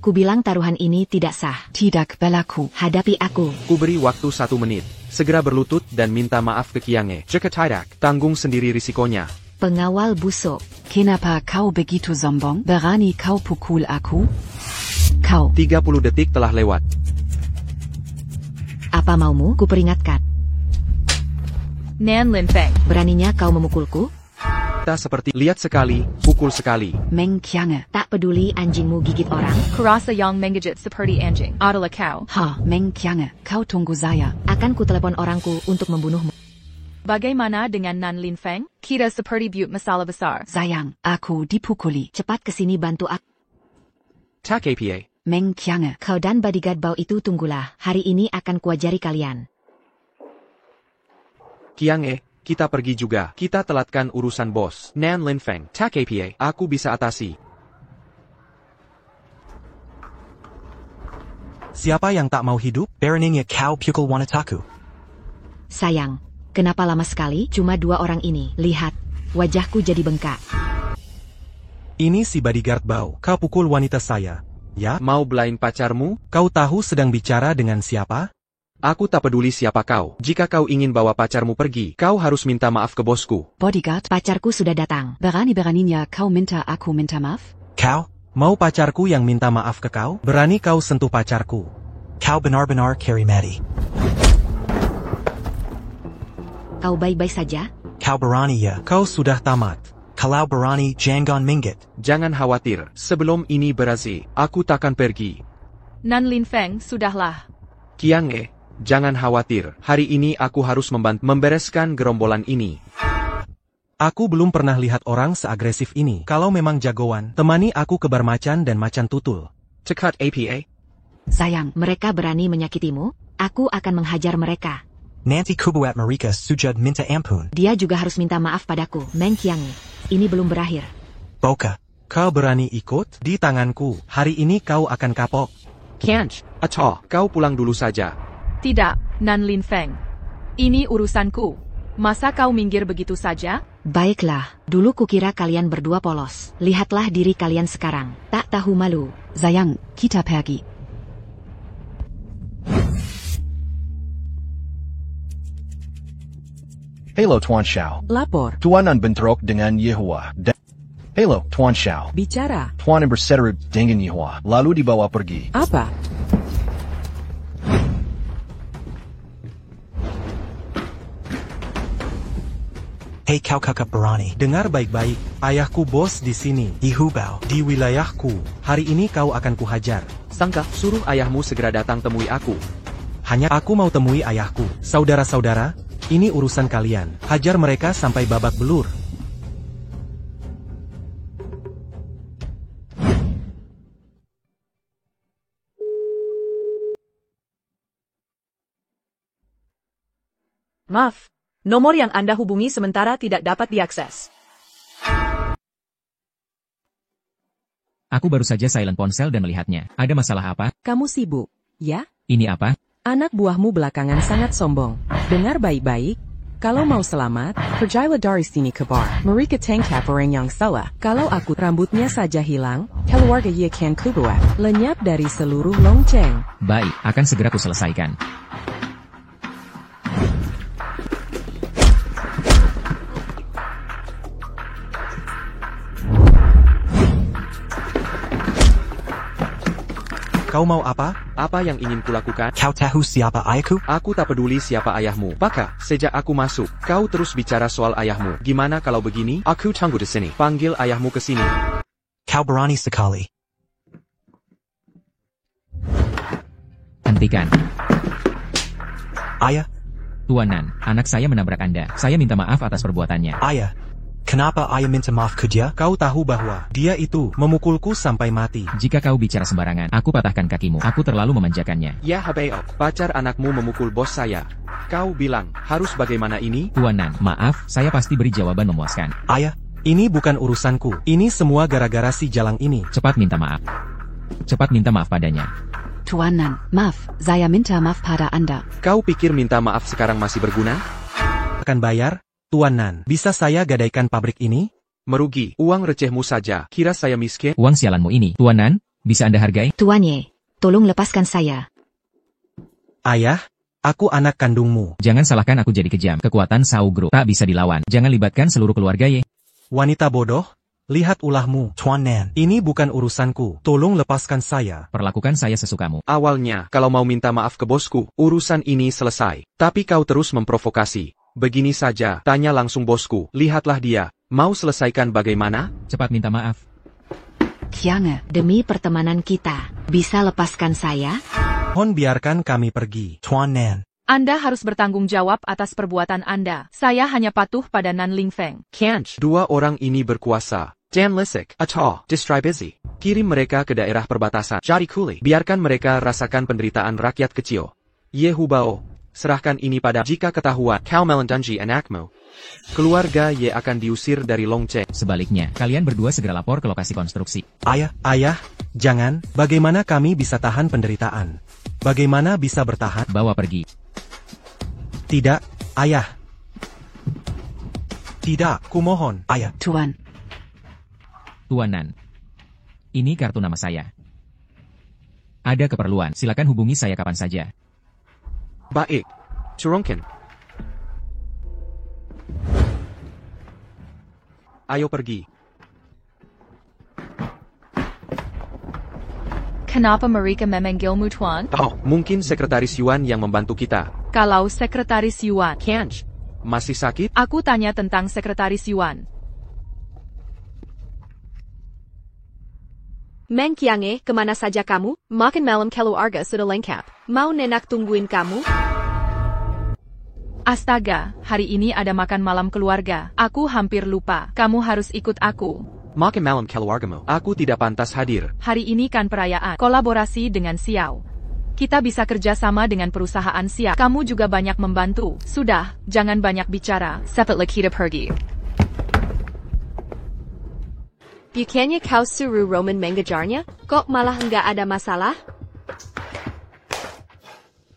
Kubilang taruhan ini tidak sah. Tidak berlaku. Hadapi aku. Kuberi waktu 1 menit. Segera berlutut dan minta maaf ke Qiange. Jika tidak, tanggung sendiri risikonya. Pengawal busuk. Kenapa kau begitu sombong? Berani kau pukul aku? Kau. 30 detik telah lewat. Apa maumu? Kuperingatkan. Nan Linfeng. Beraninya kau memukulku? Tak seperti lihat sekali, pukul sekali. Meng Qiange, tak peduli anjingmu gigit orang. Kurasa yang menggigit seperti anjing adalah kau. Meng Qiange, kau tunggu saya. Akan kutelepon orangku untuk membunuhmu. Bagaimana dengan Nan Linfeng? Kita seperti but masalah besar. Sayang, aku dipukuli. Cepat kesini bantu aku. Tak APA. Meng Qiange, kau dan bodyguard bau itu tunggulah. Hari ini akan kuajari kalian. Qiange, kita pergi juga. Kita telatkan urusan bos. Nan Linfeng. Tak APA. Aku bisa atasi. Siapa yang tak mau hidup? Bereningnya kau pukul wanitaku. Sayang, kenapa lama sekali? Cuma 2 orang ini. Lihat, wajahku jadi bengkak. Ini si bodyguard bau. Kau pukul wanita saya. Ya? Mau belain pacarmu? Kau tahu sedang bicara dengan siapa? Aku tak peduli siapa kau. Jika kau ingin bawa pacarmu pergi, kau harus minta maaf ke bosku. Bodyguard, pacarku sudah datang. Berani-beraninya kau minta aku minta maaf? Kau? Mau pacarku yang minta maaf ke kau? Berani kau sentuh pacarku? Kau benar-benar Karimati. Kau baik-baik saja? Kau berani ya? Kau sudah tamat. Kalau berani, jangan minggit. Jangan khawatir, sebelum ini berakhir, aku takkan pergi. Nan Lin Feng, sudahlah. Qiange, jangan khawatir, hari ini aku harus membereskan gerombolan ini. Aku belum pernah lihat orang seagresif ini. Kalau memang jagoan, temani aku ke bar macan dan macan tutul. Cekat APA. Sayang, mereka berani menyakitimu? Aku akan menghajar mereka. Nanti kubuat mereka sujud minta ampun. Dia juga harus minta maaf padaku, Meng Qiange. Ini belum berakhir. Boka, kau berani ikut? Di tanganku, hari ini kau akan kapok. Can't. Atau, kau pulang dulu saja. Tidak, Nan Lin Feng. Ini urusanku. Masa kau minggir begitu saja? Baiklah, dulu kukira kalian berdua polos. Lihatlah diri kalian sekarang. Tak tahu malu. Sayang, kita pergi. Hello Tuan Xiao. Lapor. Tuanan bentrok dengan Yehua. Hello Tuan Xiao. Bicara. Tuanan berseteru dengan Yehua, lalu dibawa pergi. Apa? Hei kau kakak berani. Dengar baik-baik, ayahku bos di sini, di Hubao, di wilayahku. Hari ini kau akan kuhajar. Sangka, suruh ayahmu segera datang temui aku. Hanya aku mau temui ayahku. Saudara-saudara, ini urusan kalian. Hajar mereka sampai babak belur. Maaf, nomor yang Anda hubungi sementara tidak dapat diakses. Aku baru saja silent ponsel dan melihatnya. Ada masalah apa? Kamu sibuk, ya? Ini apa? Anak buahmu belakangan sangat sombong. Dengar baik-baik. Kalau mau selamat, pergilah dari sini ke bar. Mereka tangkap orang yang salah. Kalau aku rambutnya saja hilang, keluarga ia akan kubuat. Lenyap dari seluruh lonceng. Baik, akan segera kuselesaikan. Kau mau apa? Apa yang ingin kulakukan? Kau tahu siapa ayahku? Aku tak peduli siapa ayahmu. Baka, sejak aku masuk, kau terus bicara soal ayahmu. Gimana kalau begini? Aku tunggu di sini. Panggil ayahmu ke sini. Kau berani sekali. Hentikan. Ayah? Tuan Nan, anak saya menabrak Anda. Saya minta maaf atas perbuatannya. Ayah, kenapa ayah minta maaf ke dia? Kau tahu bahwa dia itu memukulku sampai mati. Jika kau bicara sembarangan, aku patahkan kakimu. Aku terlalu memanjakannya. Ya Habeo, pacar anakmu memukul bos saya. Kau bilang, harus bagaimana ini? Tuan Nan, maaf, saya pasti beri jawaban memuaskan. Ayah, ini bukan urusanku. Ini semua gara-gara si Jalang ini. Cepat minta maaf. Cepat minta maaf padanya. Tuan Nan, maaf, saya minta maaf pada Anda. Kau pikir minta maaf sekarang masih berguna? Akan bayar? Tuan Nan, bisa saya gadaikan pabrik ini? Merugi, uang recehmu saja. Kira saya miskin? Uang sialanmu ini, Tuan Nan, bisa Anda hargai? Tuan Ye, tolong lepaskan saya. Ayah, aku anak kandungmu. Jangan salahkan aku jadi kejam. Kekuatan Sao Group tak bisa dilawan. Jangan libatkan seluruh keluarga Ye. Wanita bodoh, lihat ulahmu. Tuan Nan, ini bukan urusanku. Tolong lepaskan saya. Perlakukan saya sesukamu. Awalnya, kalau mau minta maaf ke bosku, urusan ini selesai. Tapi kau terus memprovokasi. Begini saja, tanya langsung bosku. Lihatlah dia. Mau selesaikan bagaimana? Cepat minta maaf. Qiange, demi pertemanan kita, bisa lepaskan saya? Mohon biarkan kami pergi. Tuan Nan. Anda harus bertanggung jawab atas perbuatan Anda. Saya hanya patuh pada Nan Ling Feng. Can't. Dua orang ini berkuasa. Dan Lisik, atau Distribusi. Kirim mereka ke daerah perbatasan. Jadi kuli. Biarkan mereka rasakan penderitaan rakyat kecil. Yehu Bao, serahkan ini pada jika ketahuan kau melendangi anakmu. Keluarga Ye akan diusir dari Longcheng. Sebaliknya, kalian berdua segera lapor ke lokasi konstruksi. Ayah, jangan. Bagaimana kami bisa tahan penderitaan? Bagaimana bisa bertahan? Bawa pergi. Tidak, ayah. Tidak, kumohon, ayah. Tuan Nan. Ini kartu nama saya. Ada keperluan, silakan hubungi saya kapan saja. Baik. Turunkan. Ayo pergi. Kenapa mereka memanggilmu Tuan? Oh, mungkin Sekretaris Yuan yang membantu kita. Kalau Sekretaris Yuan. Kench, masih sakit? Aku tanya tentang Sekretaris Yuan. Meng Qiange, kemana saja kamu? Makan malam keluarga sudah lengkap. Mau nenek tungguin kamu? Astaga, hari ini ada makan malam keluarga. Aku hampir lupa. Kamu harus ikut aku. Makan malam keluargamu. Aku tidak pantas hadir. Hari ini kan perayaan kolaborasi dengan Xiao. Kita bisa kerja sama dengan perusahaan Xiao. Kamu juga banyak membantu. Sudah, jangan banyak bicara. Cepatlah kita pergi. Bukannya kau suruh Roman mengejarnya? Kok malah enggak ada masalah?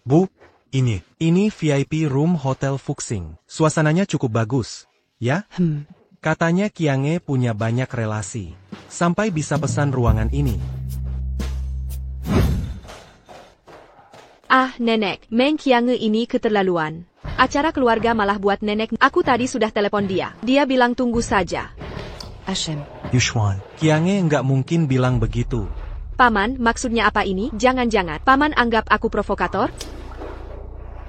Bu, ini VIP room Hotel Fuxing. Suasananya cukup bagus, ya? Katanya Qiange punya banyak relasi. Sampai bisa pesan ruangan ini. Ah, nenek, Meng Qiange ini keterlaluan. Acara keluarga malah buat nenek. Aku tadi sudah telepon dia. Dia bilang tunggu saja. Yushwan, Qiange nggak mungkin bilang begitu. Paman, maksudnya apa ini? Jangan-jangan Paman anggap aku provokator?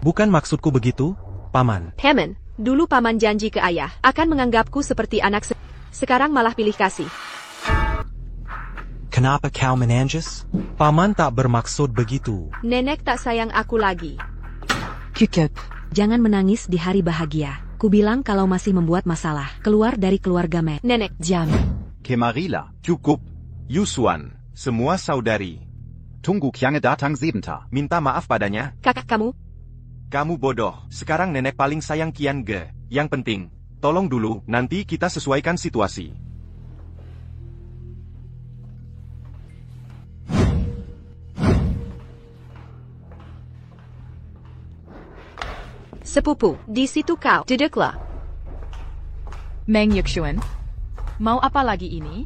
Bukan maksudku begitu, Paman. Paman, dulu Paman janji ke ayah akan menganggapku seperti anak sekarang malah pilih kasih. Kenapa kau menangis? Paman tak bermaksud begitu. Nenek tak sayang aku lagi. Jangan menangis di hari bahagia. Kubilang kalau masih membuat masalah, keluar dari keluarga Meng. Nenek, jam. Kemarila. Cukup. Yusuan, semua saudari. Tunggu Qiange datang sebentar. Minta maaf padanya. Kakak kamu? Kamu bodoh. Sekarang nenek paling sayang Qiange. Yang penting, tolong dulu, nanti kita sesuaikan situasi. Sepupu, di situ kau. Duduklah. Meng Yuxuan, mau apa lagi ini?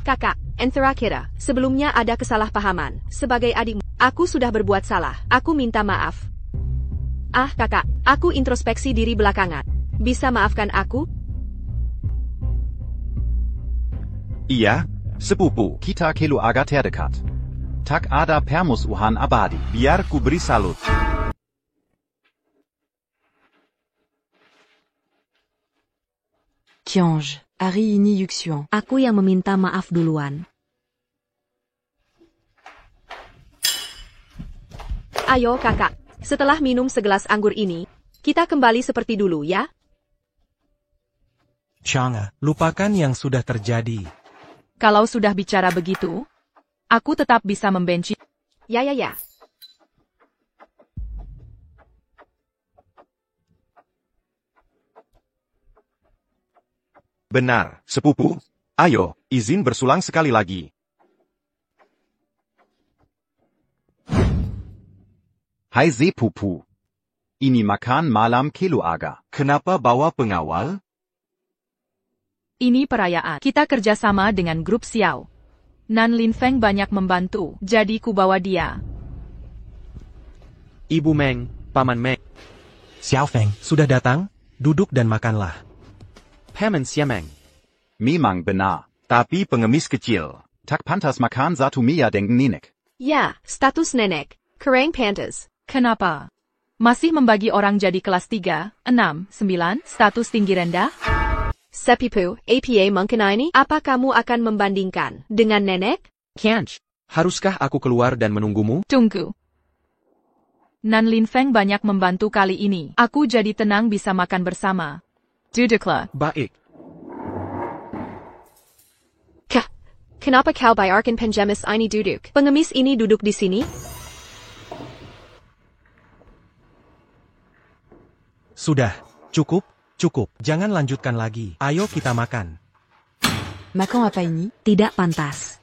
Kakak, antara kita, sebelumnya ada kesalahpahaman. Sebagai adikmu, aku sudah berbuat salah. Aku minta maaf. Ah, kakak, aku introspeksi diri belakangan. Bisa maafkan aku? Iya, sepupu. Kita keluarga terdekat. Tak ada permusuhan abadi. Biar ku beri salut. Qiange, hari ini Yuxuan. Aku yang meminta maaf duluan. Ayo kakak, setelah minum segelas anggur ini, kita kembali seperti dulu ya? Qiange, lupakan yang sudah terjadi. Kalau sudah bicara begitu, aku tetap bisa membenci. Ya. Benar, sepupu. Ayo, izin bersulang sekali lagi. Hai sepupu. Ini makan malam keluarga. Kenapa bawa pengawal? Ini perayaan. Kita kerjasama dengan grup Xiao. Nan Linfeng banyak membantu, jadi ku bawa dia. Ibu Meng, Paman Meng. Xiao Feng, sudah datang? Duduk dan makanlah. Paman Siameng. Memang benar. Tapi pengemis kecil. Tak pantas makan satu mia dengan nenek. Ya, status nenek. Kurang pantas. Kenapa? Masih membagi orang jadi kelas 3, 6, 9, status tinggi rendah? Sepupu, APA mungkin ini? Apa kamu akan membandingkan dengan nenek? Kench, haruskah aku keluar dan menunggumu? Tunggu. Nan Linfeng banyak membantu kali ini. Aku jadi tenang bisa makan bersama. Duduklah. Baik. Kenapa kau bayarkan pengemis ini duduk? Pengemis ini duduk di sini? Sudah, cukup. Jangan lanjutkan lagi. Ayo kita makan. Makan apa ini? Tidak pantas.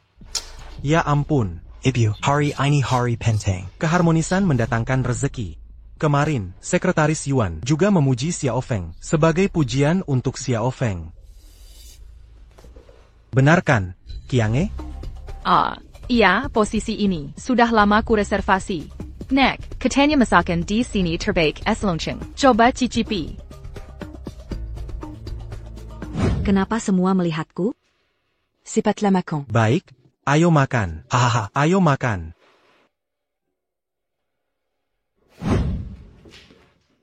Ya ampun. Ibu, hari ini hari penting. Keharmonisan mendatangkan rezeki. Kemarin, Sekretaris Yuan juga memuji Xiao Feng sebagai pujian untuk Xiao Feng. Benar kan, Qiange? Iya, posisi ini. Sudah lama ku reservasi. Nek, katanya masakan di sini terbaik es lonceng. Coba cicipi. Kenapa semua melihatku? C'est pas la macan. Baik, ayo makan. Hahaha, ayo makan.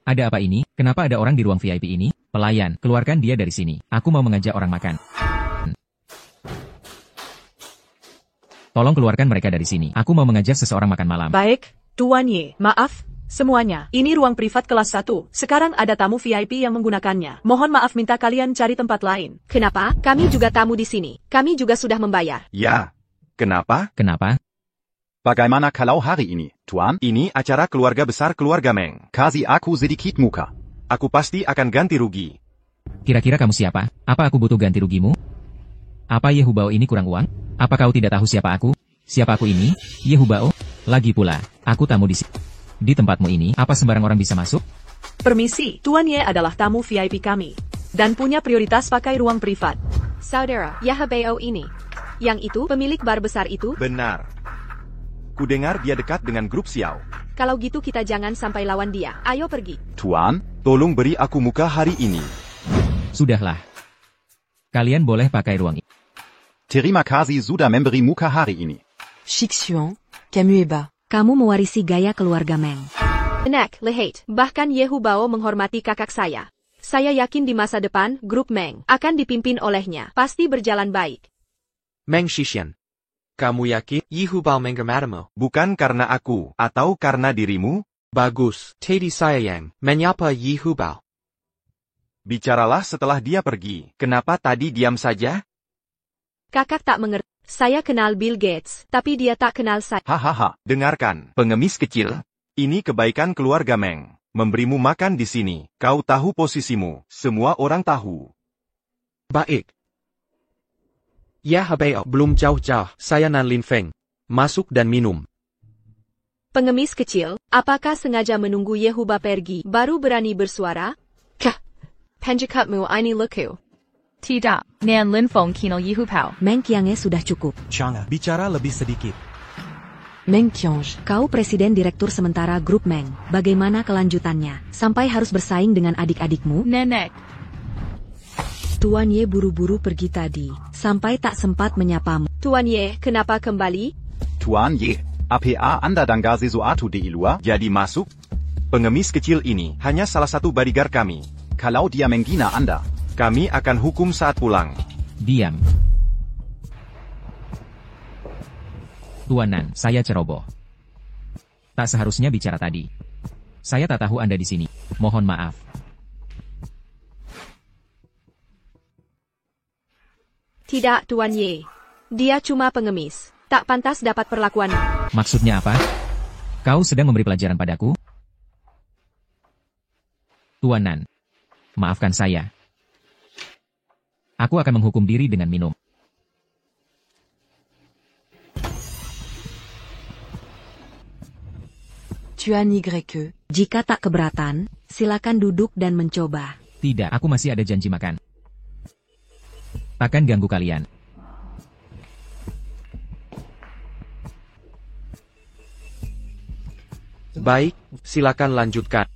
Ada apa ini? Kenapa ada orang di ruang VIP ini? Pelayan, keluarkan dia dari sini. Aku mau mengajak orang makan. Tolong keluarkan mereka dari sini. Aku mau mengajak seseorang makan malam. Baik, Tuan Ye, maaf, semuanya. Ini ruang privat kelas 1. Sekarang ada tamu VIP yang menggunakannya. Mohon maaf minta kalian cari tempat lain. Kenapa? Kami juga tamu di sini. Kami juga sudah membayar. Ya. Kenapa? Kenapa? Bagaimana kalau hari ini, Tuan? Ini acara keluarga besar keluarga Meng. Kasih aku sedikit muka. Aku pasti akan ganti rugi. Kira-kira kamu siapa? Apa aku butuh ganti rugimu? Apa Yehubao ini kurang uang? Apa kau tidak tahu siapa aku? Siapa aku ini? Yehubao? Lagi pula, aku tamu di sini. Di tempatmu ini, apa sembarang orang bisa masuk? Permisi, Tuan Ye adalah tamu VIP kami. Dan punya prioritas pakai ruang privat. Saudara, Yehubao ini. Yang itu, pemilik bar besar itu? Benar. Kudengar dia dekat dengan grup Xiao. Kalau gitu kita jangan sampai lawan dia. Ayo pergi. Tuan? Tolong beri aku muka hari ini. Sudahlah. Kalian boleh pakai ruang ini. Terima kasih sudah memberi muka hari ini. Shixion, Camus et bas. Kamu mewarisi gaya keluarga Meng. Nek, lihat, bahkan Yehubao menghormati kakak saya. Saya yakin di masa depan, grup Meng akan dipimpin olehnya. Pasti berjalan baik. Meng Shishian. Kamu yakin Yehubao menggemarimu? Bukan karena aku, atau karena dirimu? Bagus, tadi saya yang menyapa Yehubao. Bicaralah setelah dia pergi. Kenapa tadi diam saja? Kakak tak mengerti. Saya kenal Bill Gates, tapi dia tak kenal saya. Hahaha, dengarkan, pengemis kecil. Ini kebaikan keluarga Meng. Memberimu makan di sini. Kau tahu posisimu. Semua orang tahu. Baik. Yehubao belum jauh-jauh. Saya Nan Lin Feng. Masuk dan minum. Pengemis kecil, apakah sengaja menunggu Yehubao pergi, baru berani bersuara? Kah, penjakatmu ini luku. Tidak, Nan Lin Feng kinal Yehubao. Meng Qiange sudah cukup. Jangan bicara lebih sedikit. Meng Qiange. Kau presiden direktur sementara grup Meng. Bagaimana kelanjutannya? Sampai harus bersaing dengan adik-adikmu? Nenek. Tuan Ye buru-buru pergi tadi, sampai tak sempat menyapamu. Tuan Ye, kenapa kembali? Tuan Ye, apa Anda dengar sesuatu di luar? Jadi masuk? Pengemis kecil ini hanya salah satu bodyguard kami. Kalau dia menghina Anda, kami akan hukum saat pulang. Diam. Tuanan, saya ceroboh. Tak seharusnya bicara tadi. Saya tak tahu Anda di sini. Mohon maaf. Tidak, Tuan Ye. Dia cuma pengemis. Tak pantas dapat perlakuan. Maksudnya apa? Kau sedang memberi pelajaran padaku? Tuanan, maafkan saya. Aku akan menghukum diri dengan minum. Tuan Y. Jika tak keberatan, silakan duduk dan mencoba. Tidak, aku masih ada janji makan. Takkan ganggu kalian. Baik, silakan lanjutkan.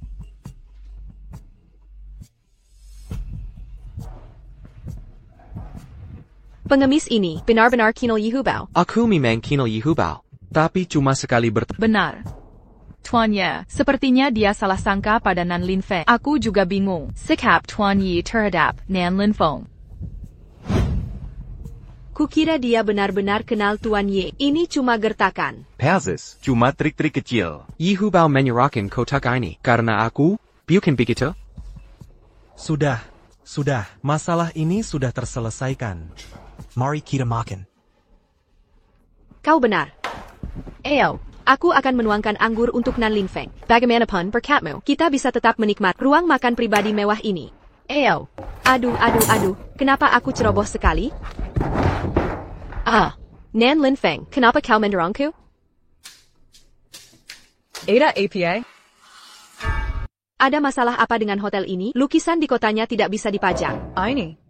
Pengemis ini benar-benar kinal Yehubao. Aku memang kinal Yehubao, tapi cuma sekali bertemu. Benar. Tuan Ye, sepertinya dia salah sangka pada Nan Lin Feng. Aku juga bingung. Sikap Tuan Ye terhadap Nan Lin Feng. Kukira dia benar-benar kenal Tuan Ye. Ini cuma gertakan. Persis, cuma trik-trik kecil. Yehubao menyerahkan kotak ini karena aku, bukan begitu? Sudah. Masalah ini sudah terselesaikan. Mari kita makan. Kau benar. Ayo, aku akan menuangkan anggur untuk Nan Lin Feng. Bagaimanapun berkatmu, kita bisa tetap menikmati ruang makan pribadi mewah ini. Ayo. Aduh. Kenapa aku ceroboh sekali? Nan Lin Feng, kenapa kau mendorongku? Ada APA? Ada masalah apa dengan hotel ini? Lukisan di kotanya tidak bisa dipajang. Ini.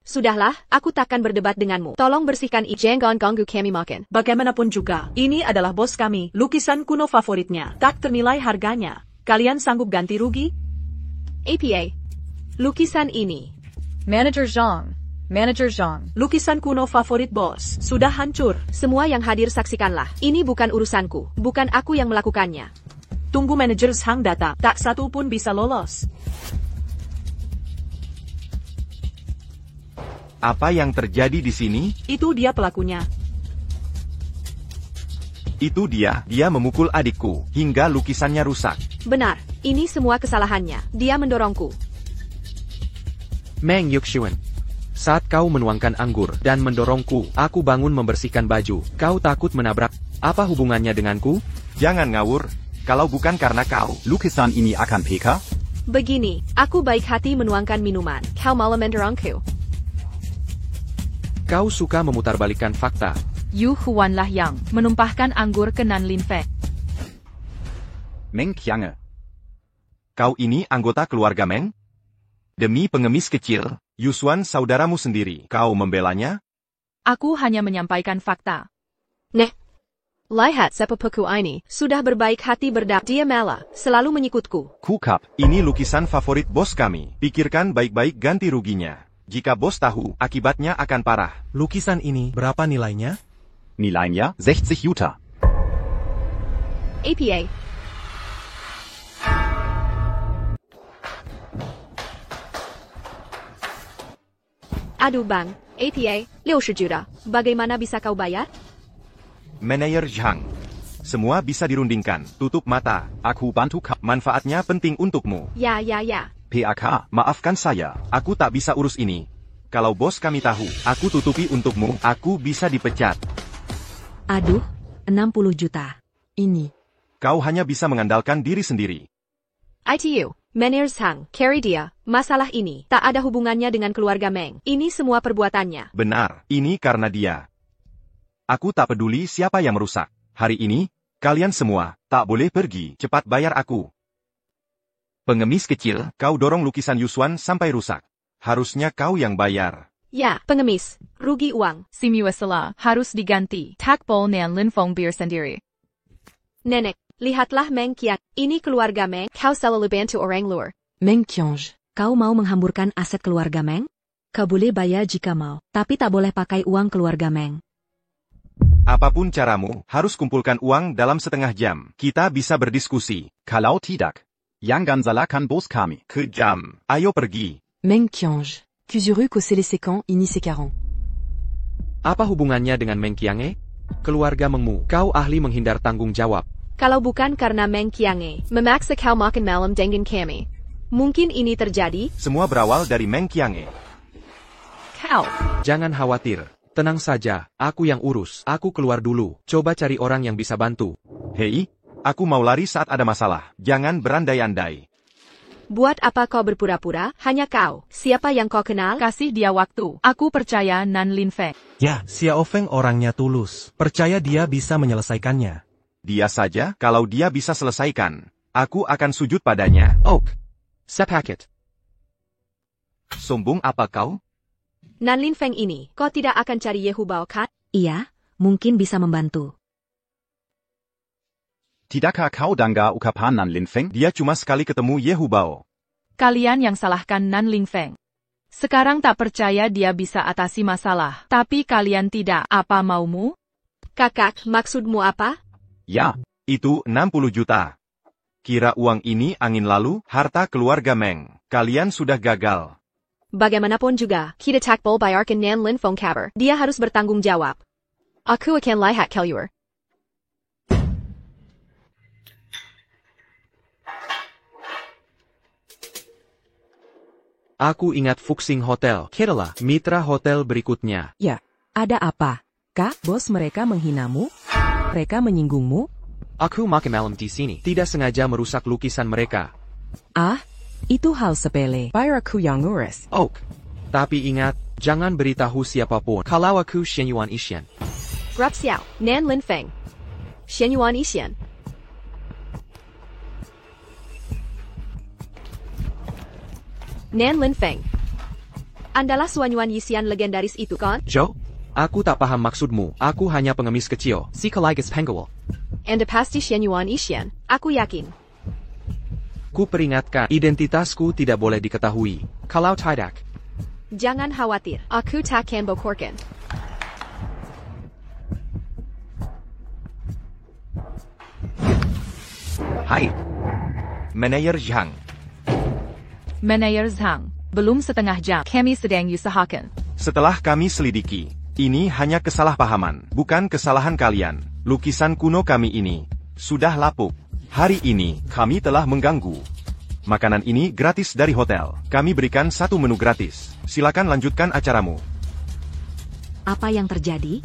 Sudahlah, aku takkan berdebat denganmu. Tolong bersihkan jangan ganggu kami makan. Bagaimanapun juga, ini adalah bos kami, lukisan kuno favoritnya. Tak ternilai harganya. Kalian sanggup ganti rugi? APA. Lukisan ini. Manager Zhang. Manager Zhang. Lukisan kuno favorit bos, sudah hancur. Semua yang hadir saksikanlah. Ini bukan urusanku. Bukan aku yang melakukannya. Tunggu manajer Zhang datang. Tak satu pun bisa lolos. Apa yang terjadi di sini? Itu dia pelakunya. Itu dia memukul adikku, hingga lukisannya rusak. Benar, ini semua kesalahannya. Dia mendorongku. Meng Yuxian. Saat kau menuangkan anggur dan mendorongku, aku bangun membersihkan baju. Kau takut menabrak. Apa hubungannya denganku? Jangan ngawur. Kalau bukan karena kau. Lukisan ini akan PK? Begini, aku baik hati menuangkan minuman. Kau malah mendorongku. Kau suka memutarbalikkan fakta. Yu Huan lah yang menumpahkan anggur ke Nan Linfeng. Meng Qiange. Kau ini anggota keluarga Meng? Demi pengemis kecil, Yusuan saudaramu sendiri, kau membelanya? Aku hanya menyampaikan fakta. Lihat sepupuku ini, sudah berbaik hati berdap. Dia malah, selalu menyikutku. Kukap, ini lukisan favorit bos kami. Pikirkan baik-baik ganti ruginya. Jika bos tahu, akibatnya akan parah. Lukisan ini berapa nilainya? Nilainya 60 juta. APA. Aduh bang, APA, 60 juta. Bagaimana bisa kau bayar? Manajer Zhang. Semua bisa dirundingkan. Tutup mata. Aku bantu kau. Manfaatnya penting untukmu. Ya. PAK, Maafkan saya, aku tak bisa urus ini. Kalau bos kami tahu, aku tutupi untukmu, aku bisa dipecat. Aduh, 60 juta. Ini. Kau hanya bisa mengandalkan diri sendiri. ITU, Manajer Zhang, carry dia. Masalah ini tak ada hubungannya dengan keluarga Meng. Ini semua perbuatannya. Benar, ini karena dia. Aku tak peduli siapa yang merusak. Hari ini, kalian semua tak boleh pergi. Cepat bayar aku. Pengemis kecil, kau dorong lukisan Yusuan sampai rusak. Harusnya kau yang bayar. Ya, pengemis. Rugi uang. Simuasela harus diganti. Takbol Nan Linfeng bir sendiri. Nenek, lihatlah Meng Qiang. Ini keluarga Meng. Kau selalu bantu orang luar. Meng Qiange, kau mau menghamburkan aset keluarga Meng? Kau boleh bayar jika mau, tapi tak boleh pakai uang keluarga Meng. Apapun caramu, harus kumpulkan uang dalam setengah jam. Kita bisa berdiskusi. Kalau tidak, jangan salahkan bos kami. Kejam. Ayo pergi. Meng Qiange, Kuzuru ko selesekan ini sekarang. Apa hubungannya dengan Meng Qiange? Keluarga Mengmu, kau ahli menghindar tanggung jawab. Kalau bukan karena Meng Qiange memaksa kau makan malam dengan kami, mungkin ini terjadi. Semua berawal dari Meng Qiange. Kau. Jangan khawatir. Tenang saja, aku yang urus. Aku keluar dulu. Coba cari orang yang bisa bantu. Hei, aku mau lari saat ada masalah. Jangan berandai-andai. Buat apa kau berpura-pura? Hanya kau. Siapa yang kau kenal? Kasih dia waktu. Aku percaya Nan Linfeng. Ya, Xiao Feng orangnya tulus. Percaya dia bisa menyelesaikannya. Dia saja, kalau dia bisa selesaikan, aku akan sujud padanya. Oak. Sepaket. Sombong apa kau? Nan Linfeng ini, kau tidak akan cari Yehubao kan? Iya, mungkin bisa membantu. Tidakkah kau dangga ucapan Nan Linfeng? Dia cuma sekali ketemu Yehubao. Kalian yang salahkan Nan Linfeng. Sekarang tak percaya dia bisa atasi masalah. Tapi kalian tidak. Apa maumu? Kakak, maksudmu apa? Ya, itu 60 juta. Kira uang ini angin lalu, harta keluarga Meng. Kalian sudah gagal. Bagaimanapun juga, kita takbol bayarkan Nan Linfeng kabar. Dia harus bertanggung jawab. Aku akan lihat keluar. Aku ingat Fuxing Hotel. Kitalah mitra hotel berikutnya. Ya, ada apa? Kak, bos mereka menghinamu? Mereka menyinggungmu? Aku makan malam di sini. Tidak sengaja merusak lukisan mereka. Ah, itu hal sepele. Bayar aku yang ngurus. Oak. Tapi ingat, jangan beritahu siapapun. Kalau aku Shenyuan Ishian. Grab Xiao, Nan Linfeng. Shenyuan Ishian. Nan Linfeng. Andalah Suanyuan Yisian legendaris itu, kan? Zhou? Aku tak paham maksudmu, aku hanya pengemis kecil, si Kaligus Penguil. Anda pasti Shenyuan Yisian, aku yakin. Ku peringatkan, identitasku tidak boleh diketahui. Kalau tidak, jangan khawatir, aku takkan bocorkan. Hai. Manajer Zhang. Manajer Zhang, belum setengah jam, kami sedang usahakan. Setelah kami selidiki, ini hanya kesalahpahaman, bukan kesalahan kalian. Lukisan kuno kami ini sudah lapuk. Hari ini, kami telah mengganggu. Makanan ini gratis dari hotel. Kami berikan 1 menu gratis. Silakan lanjutkan acaramu. Apa yang terjadi?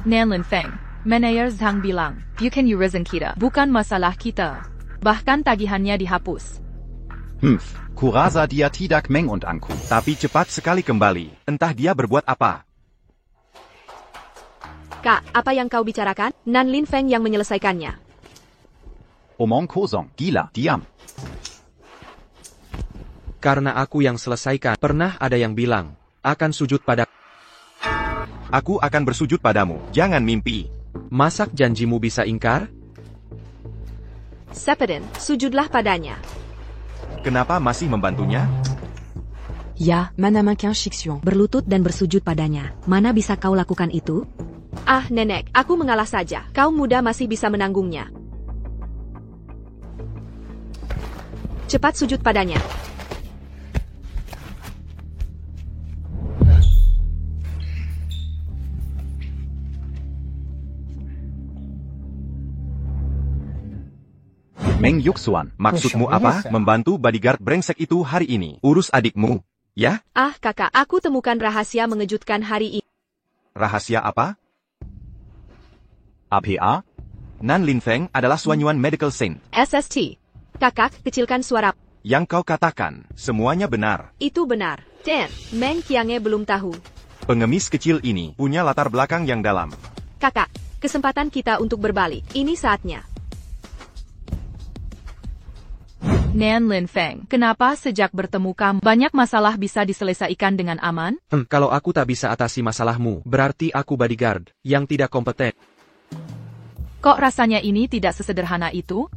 Nan Lin Feng, Manajer Zhang bilang, bukan urusan kita, bukan masalah kita. Bahkan tagihannya dihapus. Kurasa dia tidak Meng und Anku. Tapi cepat sekali kembali. Entah dia berbuat apa. Kak, apa yang kau bicarakan? Nan Lin Feng yang menyelesaikannya. Omong kosong, gila, diam. karena aku yang selesaikan. Pernah ada yang bilang, akan sujud pada. Aku akan bersujud padamu, jangan mimpi. Masak janjimu bisa ingkar? Sepeden, sujudlah padanya. Kenapa masih membantunya? Ya, mana makin Shixiong. Berlutut dan bersujud padanya. Mana bisa kau lakukan itu? Ah, nenek, aku mengalah saja. Kaum muda masih bisa menanggungnya. Cepat sujud padanya. Meng Yuxuan, maksudmu apa? Membantu bodyguard brengsek itu hari ini. Urus adikmu, ya? Ah, kakak, aku temukan rahasia mengejutkan hari ini. Rahasia apa? APA? Nan Lin Feng adalah Suanyuan Medical Saint. SST. Kakak, kecilkan suara. Yang kau katakan, semuanya benar. Itu benar. Dan, Meng Qiange belum tahu. Pengemis kecil ini punya latar belakang yang dalam. Kakak, kesempatan kita untuk berbalik. Ini saatnya. Nan Lin Feng, kenapa sejak bertemu kamu banyak masalah bisa diselesaikan dengan aman? Kalau aku tak bisa atasi masalahmu, berarti aku bodyguard yang tidak kompeten. Kok rasanya ini tidak sesederhana itu?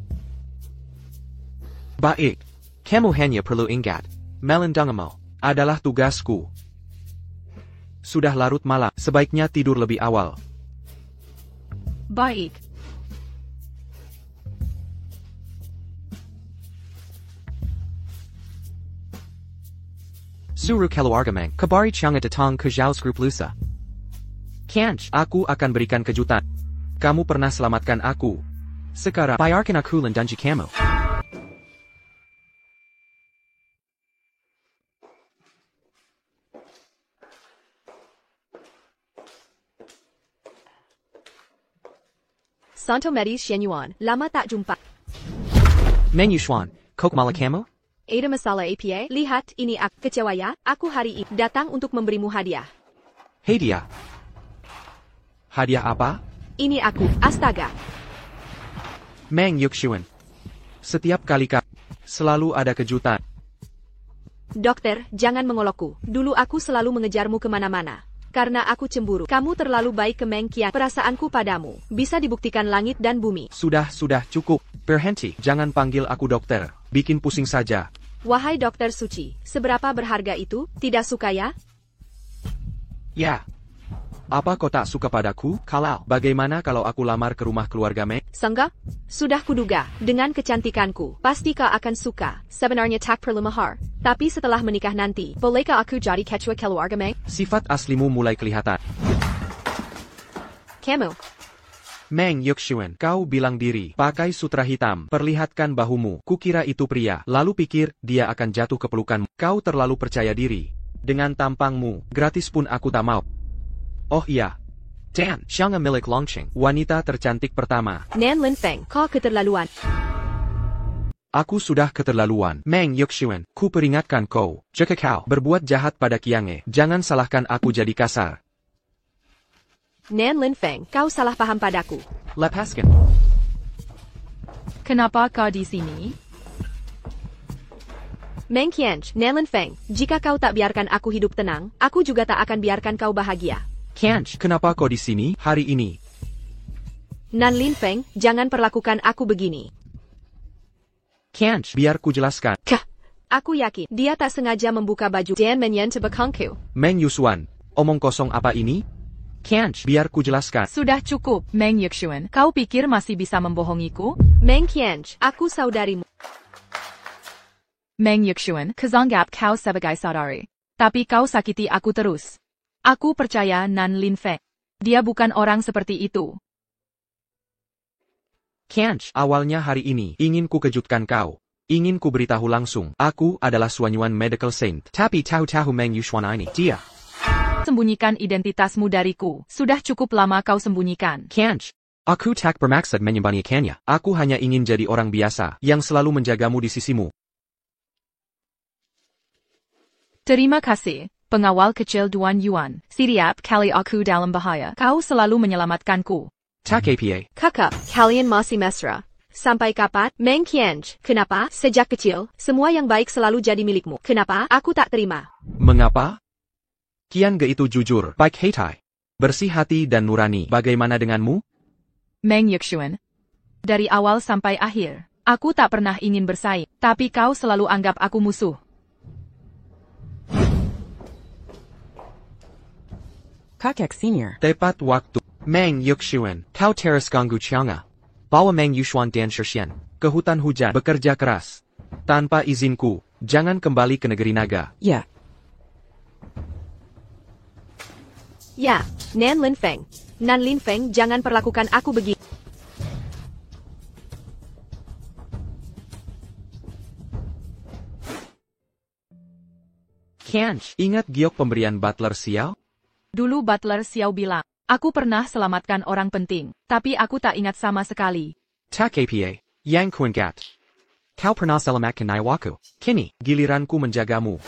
Baik, kamu hanya perlu ingat, melindungimu adalah tugasku. Sudah larut malam, sebaiknya tidur lebih awal. Baik. Suruh keluarga Meng, kabari changat datang ke Zhao Scruplusa. Kanch, aku akan berikan kejutan. Kamu pernah selamatkan aku. Sekarang, bayarkan aku danji kamu. Santo Medis Shenyuan, lama tak jumpa. Meng Yuxuan, kok malah kamu? Ada masalah APA? Lihat, ini aku. Kecewa ya, aku hari ini datang untuk memberimu hadiah. Hadiah? Hadiah apa? Ini aku, astaga. Meng Yuxuan. Setiap kali selalu ada kejutan. Dokter, jangan mengolokku. Dulu aku selalu mengejarmu kemana-mana. Karena aku cemburu. Kamu terlalu baik ke Meng Qiange. Perasaanku padamu bisa dibuktikan langit dan bumi. Sudah, cukup. Berhenti. Jangan panggil aku dokter. Bikin pusing saja. Wahai dokter suci, seberapa berharga itu? Tidak suka ya? Ya. Apa kau tak suka padaku? Kalau, bagaimana kalau aku lamar ke rumah keluarga Meng? Sangga? Sudah kuduga, dengan kecantikanku, pasti kau akan suka. Sebenarnya tak perlu mahar. Tapi setelah menikah nanti, bolehkah aku jadi ketua keluarga Meng? Sifat aslimu mulai kelihatan. Kamu. Meng Yuxuan, kau bilang diri, pakai sutra hitam, perlihatkan bahumu. Kukira itu pria, lalu pikir, dia akan jatuh ke pelukanmu. Kau terlalu percaya diri. Dengan tampangmu, gratis pun aku tak mau. Oh iya. Dan, Xiang milik Longqing, wanita tercantik pertama. Nan Lin Feng, kau keterlaluan. Aku sudah keterlaluan. Meng Yuxuan, ku peringatkan kau. Jika kau berbuat jahat pada Qiange, jangan salahkan aku jadi kasar. Nan Lin Feng, kau salah paham padaku. Lepaskan. Kenapa kau di sini? Meng Qiange, Nanlin Feng, jika kau tak biarkan aku hidup tenang, aku juga tak akan biarkan kau bahagia. Qiange, kenapa kau di sini hari ini? Nanlin Feng, jangan perlakukan aku begini. Qiange, biar ku jelaskan. Aku yakin, dia tak sengaja membuka baju Dan Menyan Tebekongku. Meng Yuxuan, omong kosong apa ini? Qiange, biar ku jelaskan. Sudah cukup, Meng Yuxuan. Kau pikir masih bisa membohongiku? Meng Qiange, aku saudarimu. Meng Yuxuan, kazanggap kau sebagai saudari. Tapi kau sakiti aku terus. Aku percaya Nanlin Feng. Dia bukan orang seperti itu. Qiange, awalnya hari ini, ingin ku kejutkan kau. Ingin ku beritahu langsung, aku adalah Suanyuan Medical Saint. Tapi tahu-tahu Meng Yuxuan ini, dia. Sembunyikan identitasmu dariku. Sudah cukup lama kau sembunyikan. Qiange, aku tak bermaksud menyembunyikannya. Aku hanya ingin jadi orang biasa, yang selalu menjagamu di sisimu. Terima kasih, pengawal kecil Duan Yuan. Setiap kali aku dalam bahaya, kau selalu menyelamatkanku. Tak apa. Kakak, kalian masih mesra. Sampai kapan? Meng Qiange, kenapa? Sejak kecil, semua yang baik selalu jadi milikmu. Kenapa? Aku tak terima. Mengapa? Qiange itu jujur, baik hati, bersih hati dan nurani. Bagaimana denganmu? Meng Yuxuan. Dari awal sampai akhir, aku tak pernah ingin bersaing, tapi kau selalu anggap aku musuh. Kakek Senior. Tepat waktu. Meng Yuxuan, kau terus ganggu Qiange. Bawa Meng Yuxuan dan Shixian ke hutan hujan bekerja keras. Tanpa izinku, jangan kembali ke negeri naga. Ya. Ya, Nanlin Feng. Nanlin Feng, jangan perlakukan aku begini. Qiange, ingat giok pemberian Butler Xiao? Dulu Butler Xiao bilang, aku pernah selamatkan orang penting, tapi aku tak ingat sama sekali. Tak apa, Yang Kuingat. Kau pernah selamatkan nyawaku. Kini, giliranku menjagamu.